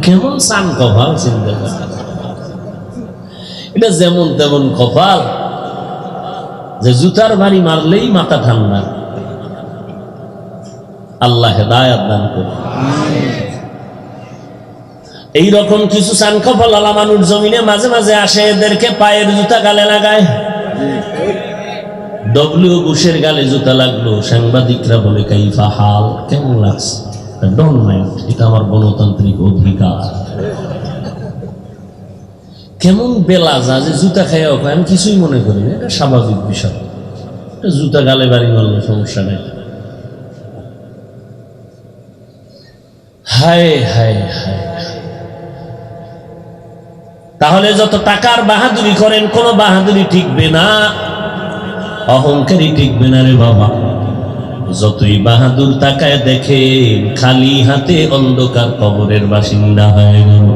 কেমন সান কপাল! চিন্তা কর, এটা যেমন তেমন কপাল যে জুতার বাড়ি মারলেই মাথা ঠান্ডা। আল্লাহ হেদায়েত দান করুন। এইরকম কিছু সান কপাল আলা মানুষ জমিনে মাঝে মাঝে আসে, এদেরকে পায়ের জুতা গালে লাগায়। ডব্লিউ বুশের গালে জুতা লাগলো, সাংবাদিকরা বলে কাইফা হাল, কেমন লাগছে? ডোন্ট মাইন্ড, এটা আমার গণতান্ত্রিক অধিকার। কেমন বেলাজা যে জুতা খাইয়া হয়, আমি কিছুই মনে করি না, এটা স্বাভাবিক বিষয়। জুতা গালে বাড়ি মারলো, সমস্যা নেই। হায় হায় হায়! তাহলে যত টাকার বাহাদুরি করেন, কোনো বাহাদুরি টিকবে না, অহংকারী টিকবে না রে বাবা। যতই বাহাদুর তাকায় দেখেন, খালি হাতে অন্ধকার কবরের বাসিন্দা হয়ে গেল।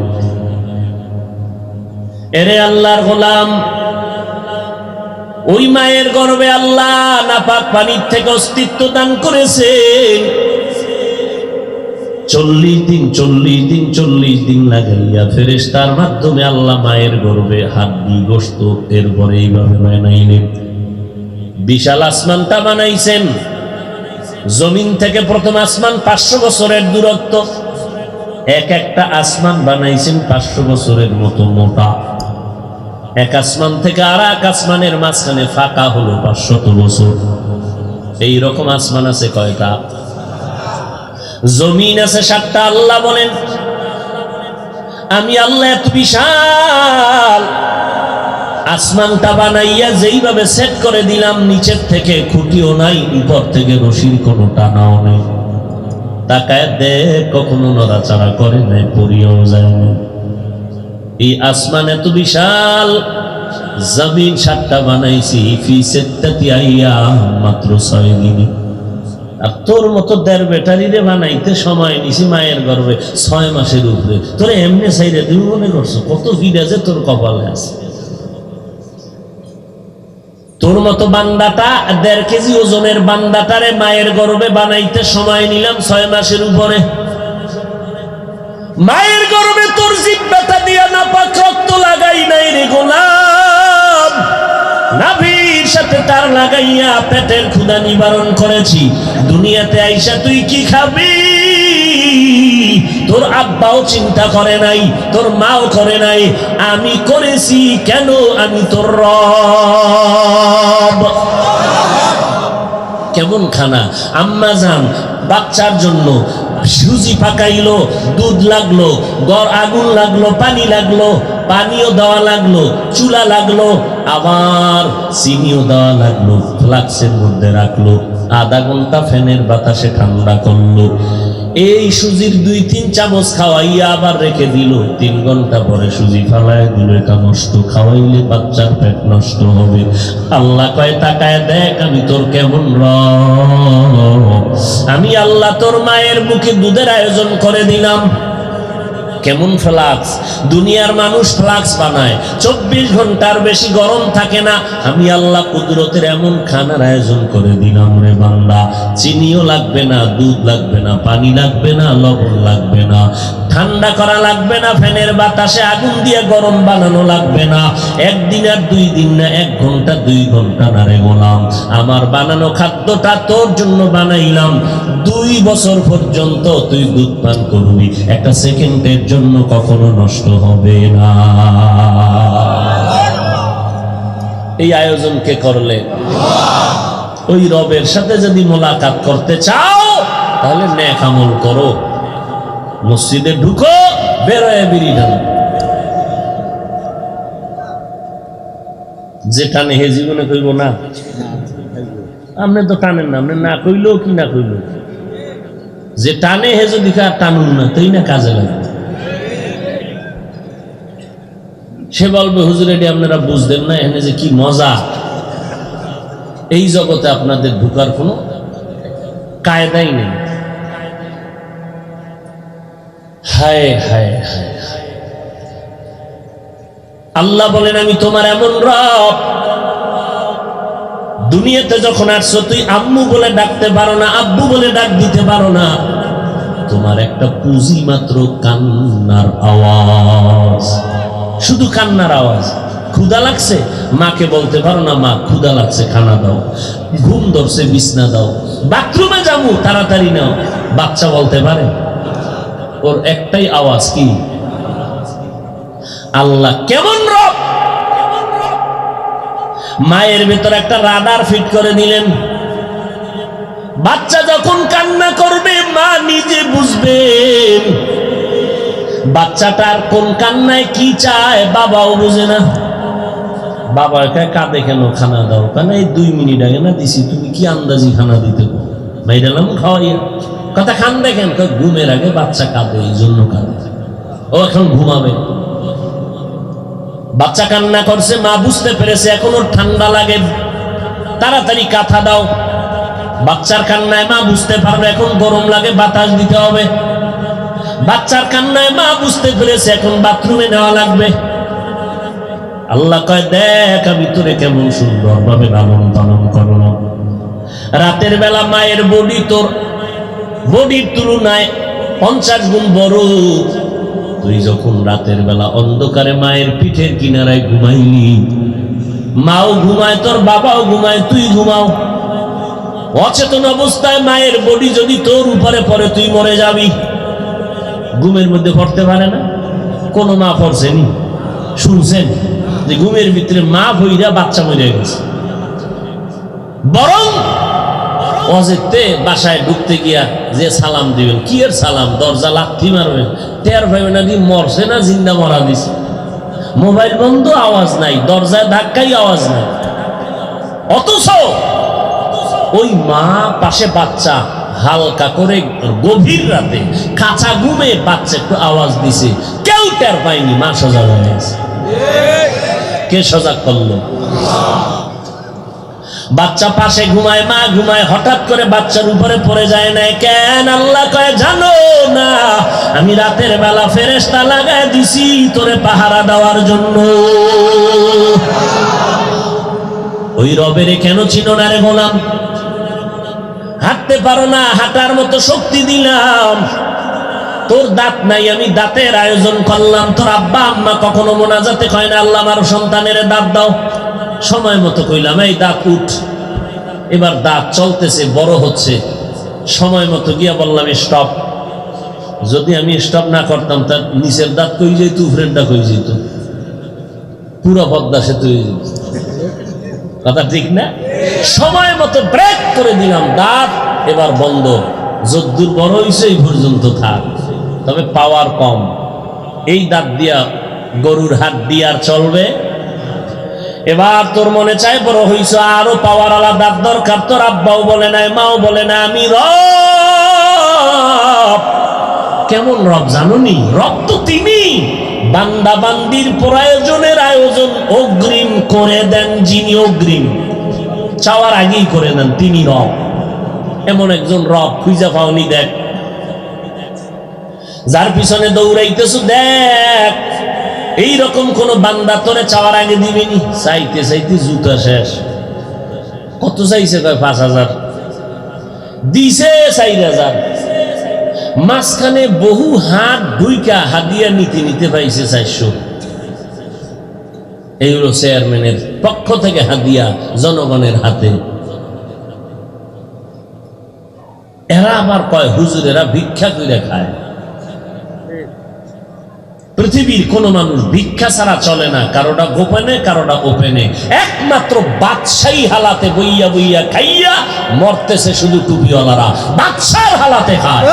এরে আল্লাহর গোলাম, ওই মায়ের গর্ভে আল্লাহ নাপাক পানির থেকে অস্তিত্ব দান করেছেন। 40 দিন লাগাইয়া ফেরেশতার মাধ্যমে আল্লাহ মায়ের গর্ভে হাড্ডি গোশত এরপরে এইভাবে বানাইলেন। বিশাল আসমানটা বানাইছেন। জমিন থেকে প্রথম আসমান 500 বছরের দূরত্ব, এক একটা আসমান বানাইছেন 500 বছরের মতো মোটা। এক আসমান থেকে আর এক আসমানের মাঝখানে ফাঁকা হলো 500 বছর। এইরকম আসমান আছে কয়টা? জমিন আছে 7টা। আল্লাহ বলেন, আমি আল্লাহ এত বিশাল আসমানটা বানাইয়া যেইভাবে সেট করে দিলাম, নিচের থেকে খুঁটিও নাই, উপর থেকে রশির কোনো টানাও নেই। তাকায় দেখ, কখনো নড়াচড়া করে নাই, পড়িয়াও যায় না। এই আসমান এত বিশাল, জমিন 7টা বানাইছি ফি 7 আইয়াম, মাত্র 6 দিনে। আর তোর মতো 1.5 ব্যাটারিরে বানাইতে সময় নিছি মায়ের গর্ভে 6 মাসের উপরে। তোরে এমনি চাইরে তুমি মনে করছো কত ভিড়া যে তোর কপালে আছে। তোর মতো বান্দাটা 1.5 কেজি ওজনের বান্দাটারে মায়ের গর্ভে বানাইতে সময় নিলাম 6 মাসের উপরে। মায়ের গর্ভে তোর জিহ্বাটা দিয়া নাপাক রক্ত লাগাই নাই রে নাভির সাথে তার লাগাইয়া পেটের ক্ষুধা নিবারণ করেছি। দুনিয়াতে আইসা তুই কি খাবি? তোর আব্বাও চিন্তা করে নাই, তোর মাও করে নাই, আমি করেছি। কেন? আমি তোর রব। কেমন খানা? আম্মা জান বাচ্চার জন্য সুজি পাকাইলো, দুধ লাগলো, আগুন লাগলো, পানি লাগলো, পানিও দেওয়া লাগলো, চুলা লাগলো, আবার চিনিও দেওয়া লাগলো, ফ্লাক্সের মধ্যে রাখলো, আধা ঘন্টা ফ্যানের বাতাসে ঠান্ডা করলো। এই সুজির 2-3 চামচ খাওয়াইয়া আবার রেখে দিল। 3 ঘন্টা পরে সুজি ফালায় দিল। এটা নষ্ট, খাওয়াইলে বাচ্চার পেট নষ্ট হবে। আল্লাহ কয় তাকায় দেখ আমি তোর কেমন রব। আমি আল্লাহ তোর মায়ের মুখে দুধের আয়োজন করে দিলাম। কেমন ফ্লাক্স? দুনিয়ার মানুষ ফ্লাক্স বানায়, 24 ঘন্টার বেশি গরম থাকে না। আমি আল্লাহ কুদরতের এমন খানার আয়োজন করে দিলাম রে বান্দা, চিনিও লাগবে না, দুধ লাগবে না, পানি লাগবে না, লবণ লাগবে না, ঠান্ডা করা লাগবে না, ফ্যানের বাতাসে আগুন দিয়ে গরম বানানো লাগবে না। 1 দিন আর 2 দিন না, 1 ঘন্টা 2 ঘন্টা না রে গোলাম। আমার বানানো খাদ্যটা তোর জন্য বানাইলাম। 2 বছর পর্যন্ত তুই দুধ পান করবি, একটা সেকেন্ডের জন্য কখনো নষ্ট হবে না। এই আয়োজন কে করলে? ওই রবের সাথে যদি মোলাকাত করতে চাও তাহলে নেক আমল করো, মসজিদে ঢুকো, বেরোয় বিড়ি ঢালো। যে টানে হে জীবনে কইব না, আপনি তো টানেন না, আপনি না কইলেও কি না কইল, যে টানে হে যদি টানুন না তাই না কাজে লাগবে। সে বলবে হুজুর এটি আপনারা বুঝতেন না, এখানে যে কি মজা। এই জগতে আপনাদের ঢুকার কোনো কায়দাই নেই। হায় হায় হায় হায়। আল্লাহ বলেন আমি তোমার এমন রব, দুনিয়াতে যখন আসছো তুই আম্মু বলে ডাকতে পারো না, আব্বু বলে ডাক দিতে পারো না। তোমার একটা পুঁজি মাত্র কান্নার আওয়াজ, শুধু কান্নার আওয়াজ। ক্ষুধা লাগছে, মাকে বলতে পারো না মা ক্ষুধা লাগছে, খানা দাও। ঘুম ধরছে, বিছনা দাও। বাথরুমে যাবো, তাড়াতাড়ি নাও। বাচ্চা বলতে পারে? ওর একটাই আওয়াজ কি? আল্লাহ কেমন রব! মায়ের ভেতর একটা রাডার ফিট করে দিলেন। বাচ্চা যখন কান্না করবে মা নিজে বুঝবেন বাচ্চাটার কোন কান্নায় কি চায়, বাবাও বুঝে না। বাবা কাঁদে কেন, খানা দাও। কেন এই 2 মিনিট আগে না দিছি, তুমি কি আন্দাজি খানা দিতে মাইরালাম খাওয়াইয়া। কথা খান দেখেন, ঘুমের আগে বাচ্চা কাঁদে, এই জন্য কাঁদে, ও এখন ঘুমাবে। বাচ্চা কান্না করছে, মা বুঝতে পেরেছে এখন ওর ঠান্ডা লাগে, তাড়াতাড়ি কাঁথা দাও। বাচ্চার কান্নায় মা বুঝতে পারবে এখন গরম লাগে, বাতাস দিতে হবে। বাচ্চার কান্নায় মা বুঝতে পেরেছে এখন বাথরুমে নেওয়া লাগবে। আল্লাহ কয় দেখ আমি তোরে কেমন সুন্দর ভাবে লালন পালন করলাম। রাতের বেলা মায়ের বডি তোর বডির তুলনায় 50 গুণ বড়। তুই যখন রাতের বেলা অন্ধকারে মায়ের পিঠের কিনারায় ঘুমাইলি, মাও ঘুমায়, তোর বাবাও ঘুমায়, তুই ঘুমাও। অচেতন অবস্থায় মায়ের বডি যদি তোর উপরে পড়ে তুই মরে যাবি। ঘুমের মধ্যে পড়তে পারে না? কোন মা পড়ছেনি? শুনছেন যে ঘুমের ভিতরে মা ভইরা বাচ্চা মরে গেছে? বরং অজেতে বাসায় ঢুকতে গিয়া যে সালাম দিবেন, কি এর সালাম, দরজা লাথি মারবেন, টের পাইবেন না কি মরছে না জিন্দা মরা দিছে। মোবাইল বন্ধ, আওয়াজ নাই, দরজায় ধাক্কাই আওয়াজ নাই। অথচ ওই মা পাশে বাচ্চা হালকা করে গভীর রাতে কাঁচা ঘুমে বাচ্চা একটু আওয়াজ দিছে, কেউ টের পায়নি। মা সজাগ হয়ে গেছে। কে সজাগ করলো? বাচ্চা পাশে ঘুমায়, মা ঘুমায়, হঠাৎ করে বাচ্চার উপরে পড়ে যায় না কেন? আল্লাহ কয় জানো না আমি রাতের বেলা ফেরেশতা লাগায় দিছি তোরে পাহারা দেওয়ার জন্য। ওই রবেরে কেন চিনো না রে গোলাম? হাঁটতে পারো না, হাঁটার মতো শক্তি দিলাম। তোর দাঁত নাই, আমি দাঁতের আয়োজন করলাম। তোর আব্বা আম্মা কখনো মোনাজাতে কয় না আল্লাহ আমার সন্তানের দাঁত দাও। সময় মতো কইলাম এই দাঁত উঠ, এবার দাঁত চলতেছে, বড় হচ্ছে, সময় মতো গিয়া বললাম স্টপ। যদি আমি স্টপ না করতাম তার নিচের দাঁত কই যেত, উপরের দাঁত কই যেত, পুরো পদ্মা সেতু হয়ে যেত। কথা ঠিক না? সময় মতো ব্রেক করে দিলাম, দাঁত এবার বন্ধ, যদ্দূর বড় হইছে এই পর্যন্ত থাক, তবে পাওয়ার কম। এই দাঁত দিয়া গরুর হাত দিয়ে আর চলবে। এবার তোর মনে চায় বড় হইছ, আরো পাওয়ার আলা দাঁত দরকার। তোর আব্বাও বলে নাই, মাও বলে না, আমি রব। কেমন রব জানুনি? রব তো তিনি, বান্দা বান্দির প্রয়োজনের আয়োজন অগ্রিম করে দেন যিনি, অগ্রিম চাওয়ার আগেই করে দেন, তিনি রব। এমন একজন রব খুঁজা পাওনি, দেখ যার পিছনে দৌড়াইতেছ, দেখ এইরকম কোন বান্দা তোরে চাওয়ার আগে দিবেনি। চাইতে চাইতে জুতা শেষ। কত চাইছে? 5,000 দিছে, 4,000। মাঝখানে বহু হাত ঢুইকা হাদিয়া নিতে নিতে পাইছে 400। এই হলো চেয়ারম্যানের পক্ষ থেকে হাদিয়া জনগণের হাতে। এরা আবার কয় হুজুরেরা ভিক্ষা করে খায়। পৃথিবীর কোন মানুষ ভিক্ষা ছাড়া চলে না, কারোটা গোপনে কারোটা ওপেনে। একমাত্র বাদশাহী হালাতে বইয়া বইয়া খাইয়া মরতেছে শুধু টুপিওয়ালারা, বাদশার হালাতে খায়।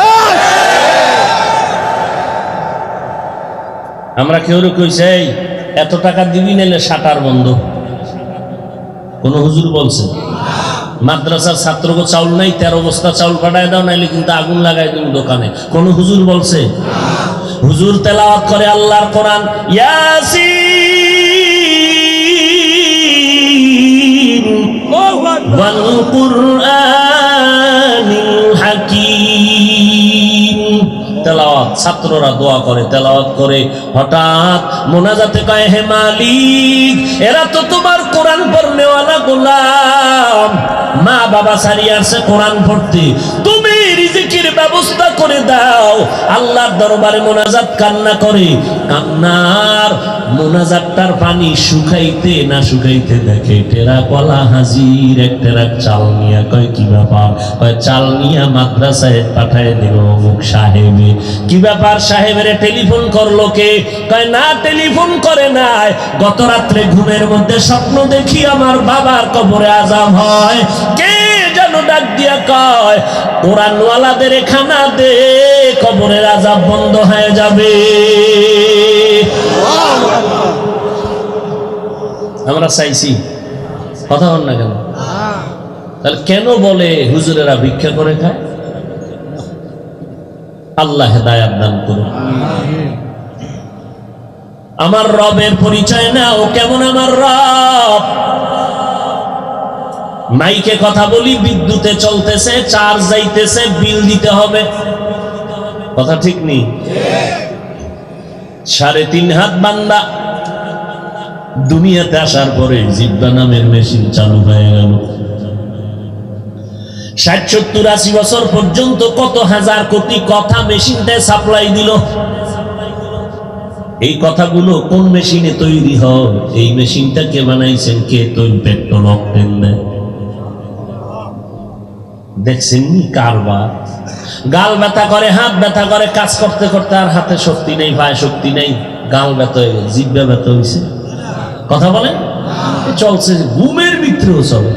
আমরা কেউ কইছে এত টাকা দিবি নাইলে শাটার বন্ধ। কোন হুজুর বলছে? মাদ্রাসার ছাত্রকে চাউল নাই, 13 বস্তা চাউল পাঠায় দাও, নাইলে কিন্তু আগুন লাগাই দিন দোকানে। কোন হুজুর বলছে? হুজুর তেলাওয়াত করে আল্লাহর কোরআন, ইয়াসিন ওয়াল কুরআনিল হাকীম। তেলাওয়াত, ছাত্ররা দোয়া করে, তেলাওয়াত করে, হঠাৎ মোনাজাতে কয়, হে মালিক, এরা তো তোমার কোরআন পড়নেওয়ালা গোলাম, মা বাবা সারিয়ে আসছে কোরআন পড়তে, তুমি রিজিকের ব্যবস্থা করে দাও। আল্লাহর দরবারে মোনাজাত, কান্না করে, কান্নার মোনাজাতটার পানি শুকাইতে না শুকাইতে দেখে টেরা কলা হাজির, এক টেরা চাল নিয়া। কয় কি ব্যাপার? কয় চাল নিয়া মাদ্রাসায় পাঠায় দিল অমুক সাহেবে। কি ব্যাপার? সাহেবের টেলিফোন করলো কে? কয় না, টেলিফোন করে নাই, গত রাত্রে ঘুমের মধ্যে স্বপ্ন দেখি আমার বাবার কবরে আযাব হয়। কে যেন ডাক দিয়া কয়, কোরআনওয়ালাদের খানা দে, কবরের আযাব বন্ধ হয়ে যাবে। আমরা চাইছি, কথা হন না কেন? তাহলে কেন বলে হুজুরেরা ভিক্ষা করে খায়? আল্লাহ হেদায়াত দান করুন। আমার রবের পরিচয় নাও, কেমন আমার রব। মাইকে কথা বলি, বিদ্যুতে চলতেছে, চার্জ যাইতেছে, বিল দিতে হবে। কথা ঠিক নেই? 3.5 হাত বান্দা দুনিয়াতে আসার পরে জিব্বা নামের মেশিন চালু হয়ে গেল। 60, 70, 80 বছর পর্যন্ত কত হাজার কোটি কথা মেশিনটায় সাপ্লাই দিল। এই কথাগুলো কোন মেশিনে তৈরি হয়? এই মেশিনটা কে বানাইছেন? কে তৈরি? পেট্রোল অকটেন দেয়। দেখছেন নি কারবার? গাল ব্যথা করে, হাত ব্যথা করে, কাজ করতে করতে আর হাতে শক্তি নেই, পায়ে শক্তি নেই, গাল ব্যথা হয়ে গেছে, জিব্বা ব্যথা হয়েছে। কথা বলেন? চলছে, ঘুমের ভিতরেও চলে।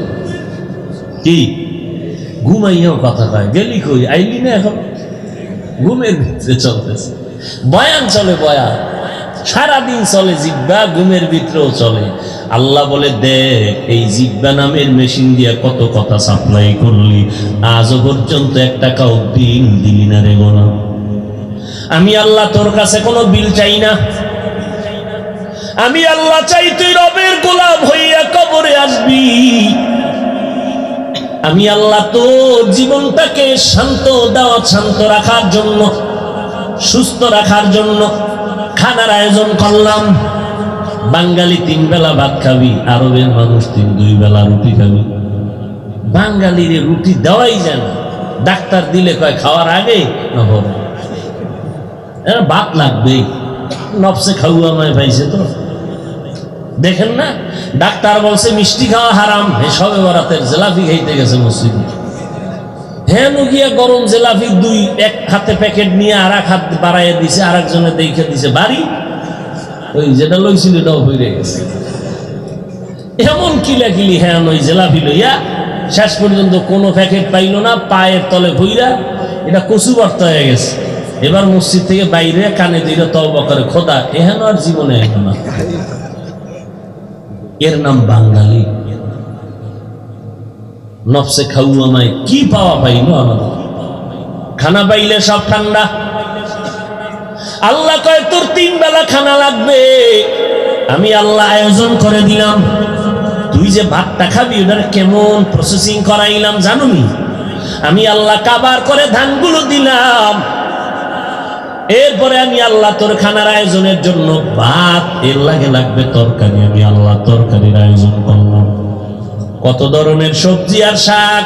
কি ঘুমাইয়াও কথা কয়, গেলি কই, আইলি না এখন? ঘুমের ভিতরে চলতেছে। বয়ান চলে, বয়ান সারাদিন চলে, জিব্বা ঘুমের ভিতরেও চলে। আল্লাহ বলে, দেখ এই জিব্বা নামের মেশিন দিয়া কত কথা সাপ্লাই করলি, আজও পর্যন্ত 1 টাকাও বিল দিলি না রে গোলাম। আমি আল্লাহ তোর কাছে কোনো বিল চাই না। আমি আল্লাহ চাই তুই রবের গোলাম হইয়া কবরে আসবি। আমি আল্লাহ তোর জীবনটাকে শান্ত দেওয়া, শান্ত রাখার জন্য, সুস্থ রাখার জন্য খানার আয়োজন করলাম। বাঙালি 3 বেলা ভাত খাবি, আরবের মানুষ 2 বেলা রুটি খাবি। বাঙালির রুটি দেওয়াই যায় না। ডাক্তার দিলে কয় খাওয়ার আগে না পরে, ভাত লাগবে। নফসে খাওয়া আমায় পাইছে তো। দেখেন না, ডাক্তার বলছে মিষ্টি খাওয়া হারাম, সবে বরাতের জিলাপি খাইতে গেছে মসজিদে। হ্যাঁ গিয়া গরম জিলাপি এক হাতে প্যাকেট নিয়ে আর এক হাত বাড়াইয়া দিছে, আর একজনে দেখে দিছে বাড়ি, ওই যেটা লইছিল এটাও হয়ে গেছে। এমন কিলাকিলি হ্যাঁ ওই জিলাপি লইয়া শেষ পর্যন্ত কোনো প্যাকেট পাইল না, পায়ের তলে ভইরা এটা কচু ভর্তা হয়ে গেছে। এবার মসজিদ থেকে বাইরে কানে দিলে তওবা করে, খোদা এহেন আর জীবনে এখন না। এর নাম বাঙালি। নফসে খাওয়ামায় কি পাওয়া পাইল আমাদের? খানা পাইলে সব ঠান্ডা। আল্লাহ কয় তোর 3 বেলা খানা লাগবে, আমি আল্লাহ আয়োজন করে দিলাম। তুই যে ভাতটা খাবি ওটার কেমন প্রসেসিং করাইলাম জানুনি? আমি আল্লাহ কাবার করে ধানগুলো দিলাম, এরপরে আমি আল্লাহ তোর খানার আয়োজনের জন্য ভাত, এর লাগে লাগবে তরকারি, আমি আল্লাহ তরকারির আয়োজন করলাম। কত ধরনের সবজি আর শাক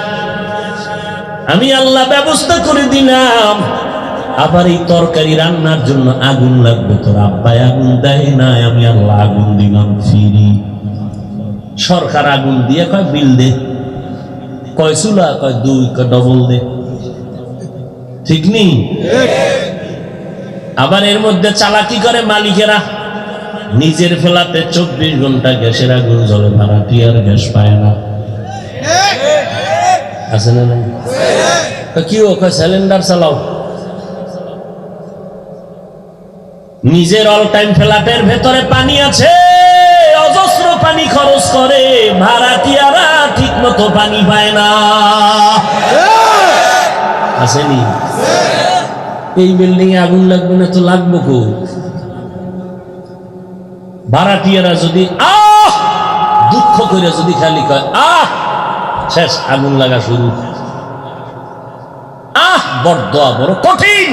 আমি আল্লাহ ব্যবস্থা করে দিলাম। আবার এই তরকারি রান্নার জন্য আগুন লাগবে, তোর আব্বাই আগুন দেয় না, আমি আল্লাহ আগুন দিলাম ফ্রি। সরকার আগুন দিয়ে কয় বিল দে, কয় চুলা, কয় 2, কয় ডবল দে, ঠিক নেই? আবার এর মধ্যে চালাকি করে মালিকেরা, নিজের ফ্ল্যাটে 24 ঘন্টা গ্যাসের আগুন জ্বলে, ভাড়াটিয়ার গ্যাস পায় না, আছে না? কি ও কয় সিলিন্ডার চালাও। নিজের অল টাইম ফ্ল্যাটের ভেতরে পানি আছে, অজস্র পানি খরচ করে, ভাড়াটিয়ারা ঠিক মতো পানি পায় না, আসেনি? এই বিল্ডিং এ আগুন লাগবে না তো লাগবো কো? ভাড়াটিয়ারা যদি দুঃখ করে যদি খালি কয় শেষ, আগুন লাগা শুরু। বড় বড় কঠিন।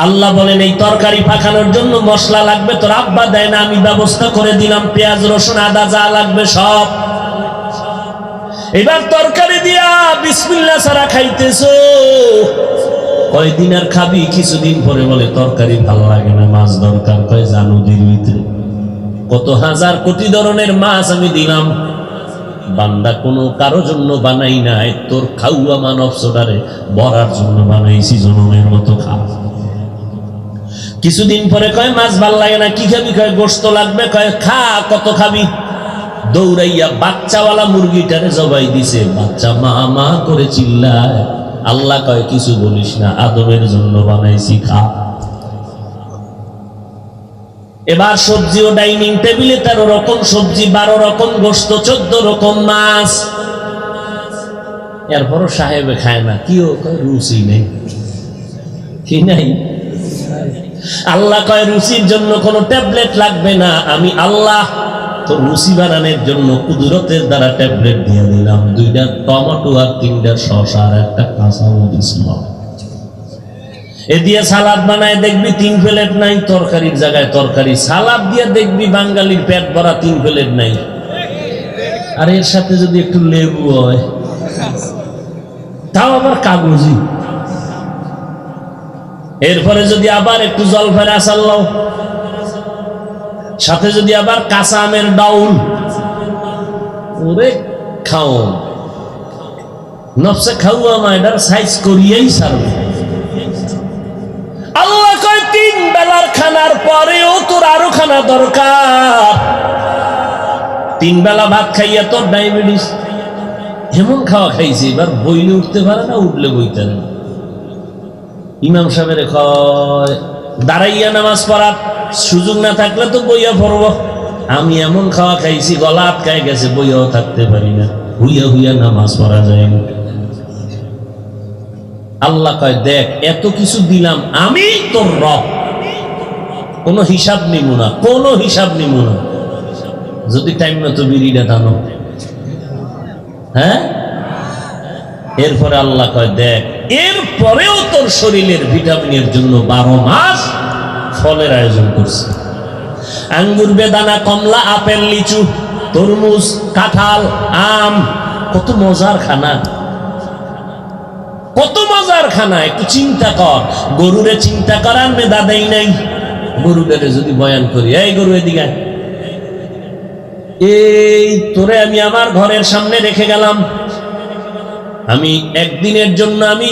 আল্লাহ বলেন এই তরকারি পাকানোর জন্য মশলা লাগবে, তোর আব্বা দেয় না, আমি ব্যবস্থা করে দিলাম, পেঁয়াজ রসুন আদা যা লাগবে সব। এবার তরকারি দিয়া বিসমিল্লাহ ছাড়া খাইতেছো, কয়দিন আর খাবি? কিছুদিন পরে বলে তরকারি ভালো লাগে না, মাছ দরকার। কয় জানুদির ভিতরে কত হাজার কোটি ধরনের মাছ আমি দিলাম, বান্দা কোনো কারো জন্য বানাই নাই, তোর খাওয়া মানব সোডারে বরার জন্য বানাইছি, জনমের মতো খা। কিছুদিন পরে কয় মাছ ভাল লাগে না, কি খাবি? কয় গোশত লাগবে। কয় খা, কত খাবি? দৌড়াইয়া বাচ্চাওয়ালা মুরগিটারে জবাই দিছে, বাচ্চা মা মা করে চিল্লায়। আল্লাহ কয় কিছু বলিস না, আদমের জন্য বানাইছি, খা। এবার সবজিও ডাইনিং টেবিলে 13 রকম সবজি, 12 রকম গোশত, 14 রকম মাছ। এরপরও সাহেবে খায় না, কিও? কয় রুচি নেই। কি নাই? আল্লাহ কয় রুচির জন্য কোনো ট্যাবলেট লাগবে না, আমি আল্লাহ তো রুচি বানানোর জন্য কুদরতের দ্বারা ট্যাবলেট দিয়ে দিলাম। 2টা টমেটো আর 3টা শসা আর 1টা কাঁচামরিচ। এ দিয়ে সালাদ বানায় দেখবি 3 প্লেট নাই, তরকারির জায়গায় তরকারি। সালাদ দিয়ে দেখবি বাঙালির পেট ভরা 3 প্লেট নাই। আর এর সাথে যদি একটু লেবু হয়, তাও আবার কাগজি। এরপরে যদি আবার একটু জলফাইয়ের আচার লাও, সাথে যদি আবার কাঁচা আমের ডাউল, ওরে খাও। নফসে খাওয়া মায়ের সাইজ করিয়েই সারবে। আল্লাহ কয় 3 বেলার খানার পরেও তোর আরো খানা দরকার। 3 বেলা ভাত খাইয়া তোর ডায়াবেটিস এমন খাওয়া খাইছে, এবার বইলে উঠতে পারে না, উঠলে বইতে না। ইমাম সাহেবের কয় দাঁড়াইয়া নামাজ পড়ার সুযোগ না থাকলে তো বইয়া পড়ব। আমি এমন খাওয়া খাইছি, গলা আটকায় গেছে, বইয়াও থাকতে পারি না, হুইয়া হুইয়া নামাজ পড়া যায় না। আল্লাহ কয় দেখ, এত কিছু দিলাম, আমি তোর রব, কোনো হিসাব নিব না, কোনো হিসাব নিব না। যদি টাইম মতো বিড়িটা টানো, হ্যাঁ। এরপরে আল্লাহ কয় দেখ, এরপরেও তোর শরীরের ভিটামিনের জন্য 12 মাস ফলের আয়োজন করছে। আঙ্গুর, বেদানা, কমলা, আপেল, লিচু, তরমুজ, কাঁঠাল, আম। কত মজার খানা, কত মজার খানা। একটু চিন্তা কর, গরুরে চিন্তা করার মেধা দেই নাই, গরুটারে যদি বয়ান করি, এই গরু এদিকে আয়, এই তোরে আমি আমার ঘরের সামনে রেখে গেলাম, আমি একদিনের জন্য আমি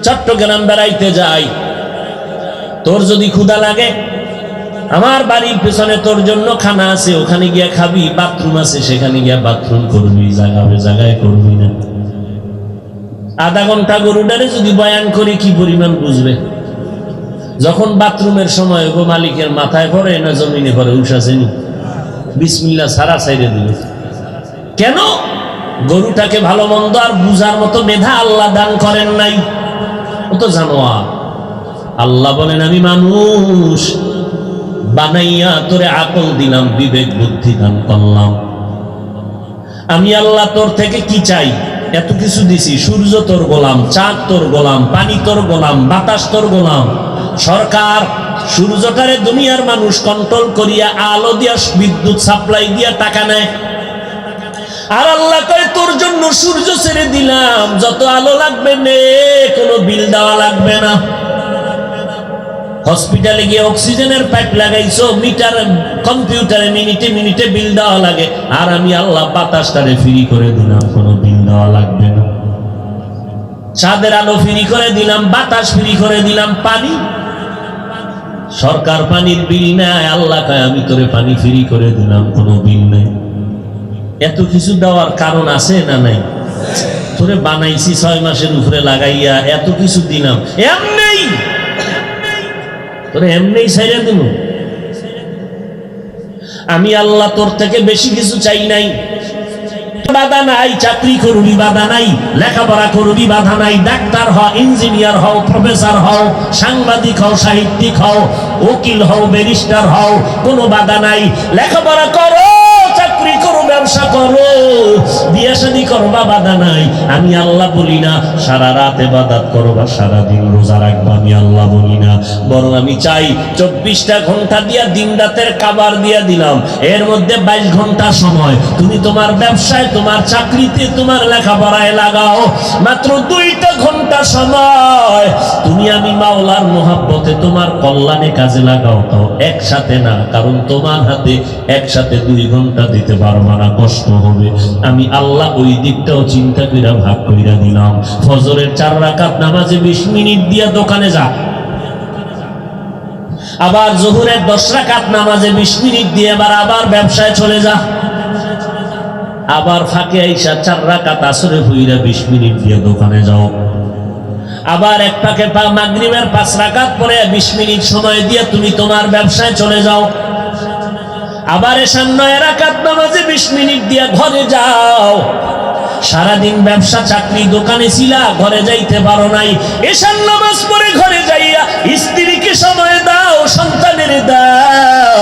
চট্টগ্রাম বেড়াইতে যাই, তোর যদি ক্ষুধা লাগে আমার বাড়ির পেছনে তোর জন্য খানা আছে, ওখানে গিয়া খাবি, বাথরুম আছে সেখানে গিয়া বাথরুম করবি, জায়গায় জায়গায় করবি না। আধা ঘন্টা গরুটারে যদি বয়ান করি কি পরিমাণ বুঝবে? যখন বাথরুমের সময় গো মালিকের মাথায় পড়ে না জমিনে পড়ে, উষাছেনি বিসমিল্লাহ সারা সাইরে দিবে। কেন? গরুটাকে ভালো মন্দ আর বুঝার মতো মেধা আল্লাহ দান করেন নাই, ও তো জানোয়ার। আল্লাহ বলেন আমি মানুষ বানাইয়া তোরে আকল দিলাম, বিবেক বুদ্ধি দান করলাম। আমি আল্লাহ তোর থেকে কি চাই? এত কিছু দিছি, সূর্য তোর গোলাম, চাঁদ তোর গোলাম, পানি তোর গোলাম, বাতাস তোর গোলাম। সরকার সূর্যটারে দুনিয়ার মানুষ কন্ট্রোল করিয়া আলো দিয়া বিদ্যুৎ সাপ্লাই দিয়া টাকা নেয়, আর আল্লাহ কয় তোর জন্য সূর্য ছেড়ে দিলাম, যত আলো লাগবে নে, কোনো বিল দেওয়া লাগবে না। হসপিটালে গিয়ে অক্সিজেনের পাইপ লাগাইছো, মিটার কম্পিউটারে মিনিটে মিনিটে বিল দেওয়া লাগে, আর আমি আল্লাহ বাতাসটারে ফ্রি করে দিলাম, কোনো বিল দেওয়া লাগবে না। চাঁদের আলো ফ্রি করে দিলাম, বাতাস ফ্রি করে দিলাম, পানি সরকার পানির বিল নেয়, আল্লাহ কয় আমি তোরে পানি ফ্রি করে দিলাম, কোনো বিল নেই। এত কিছু দেওয়ার কারণ আছে না নাই? তোরে বানাইছি 6 মাসের উপরে লাগাইয়া এত কিছু দিলাম, এমনি তোরে এমনি ছাইরা দিল। আমি আল্লাহ তোর থেকে বেশি কিছু চাই নাই। বাধা নাই, চাকরি করবি বাধা নাই, লেখাপড়া করবি বাধা নাই, ডাক্তার হও, ইঞ্জিনিয়ার হও, প্রফেসর হও, সাংবাদিক হও, সাহিত্যিক হও, উকিল হও, ব্যারিস্টার হও, কোনো বাধা নাই। লেখাপড়া করো, চাকরি করো, ব্যবসা করো, বিয়ে শাদী করবা, বাধা নাই। আমি আল্লাহ বলি না সারা রাত ইবাদত করো বা সারাদিন রোজা রাখবা, আমি আল্লাহ বলি না। বরং আমি চাই 24টা ঘন্টা দিয়া দিন রাতের কাবার দিয়া দিলাম, এর মধ্যে 22 ঘন্টা সময় তুমি তোমার ব্যবসায়, তোমার চাকরিতে, তোমার লেখাপড়ায় লাগাও। মাত্র 2টা ঘন্টা সময় তুমি আমি মাওলার মোহাব্বতে তোমার কল্যাণে কাজে লাগাও। তাও একসাথে না, কারণ তোমার হাতে একসাথে 2 ঘন্টা দিতে পারবা না, কষ্ট হবে। আমি আল্লাহ ওই দিকটাও চিন্তা কইরা ভাগ কইরা দিলাম। ফজরের 4 রাকাত নামাজে 20 মিনিট দিয়া দোকানে যা, আবার জোহরের 10 রাকাত নামাজে 20 মিনিট দিয়ে আবার ব্যবসায় চলে যা, আবার ফাঁকে আইসা 4 রাকাত আসরে হইরা 20 মিনিট দিয়ে দোকানে যাও, আবার এক ফাঁকে মাগরিবের 5 রাকাত পরে 20 মিনিট সময় দিয়ে তুমি তোমার ব্যবসায় চলে যাও, আবার এশার 9 রাকাত নামাজে 20 মিনিট দিয়ে ঘরে যাও। সারাদিন ব্যবসা চাকরি দোকানে ছিলা, ঘরে যাইতে পারো নাই, এশার নামাজ পড়ে ঘরে যাইয়া স্ত্রীকে সময় দাও, সন্তানের দাও,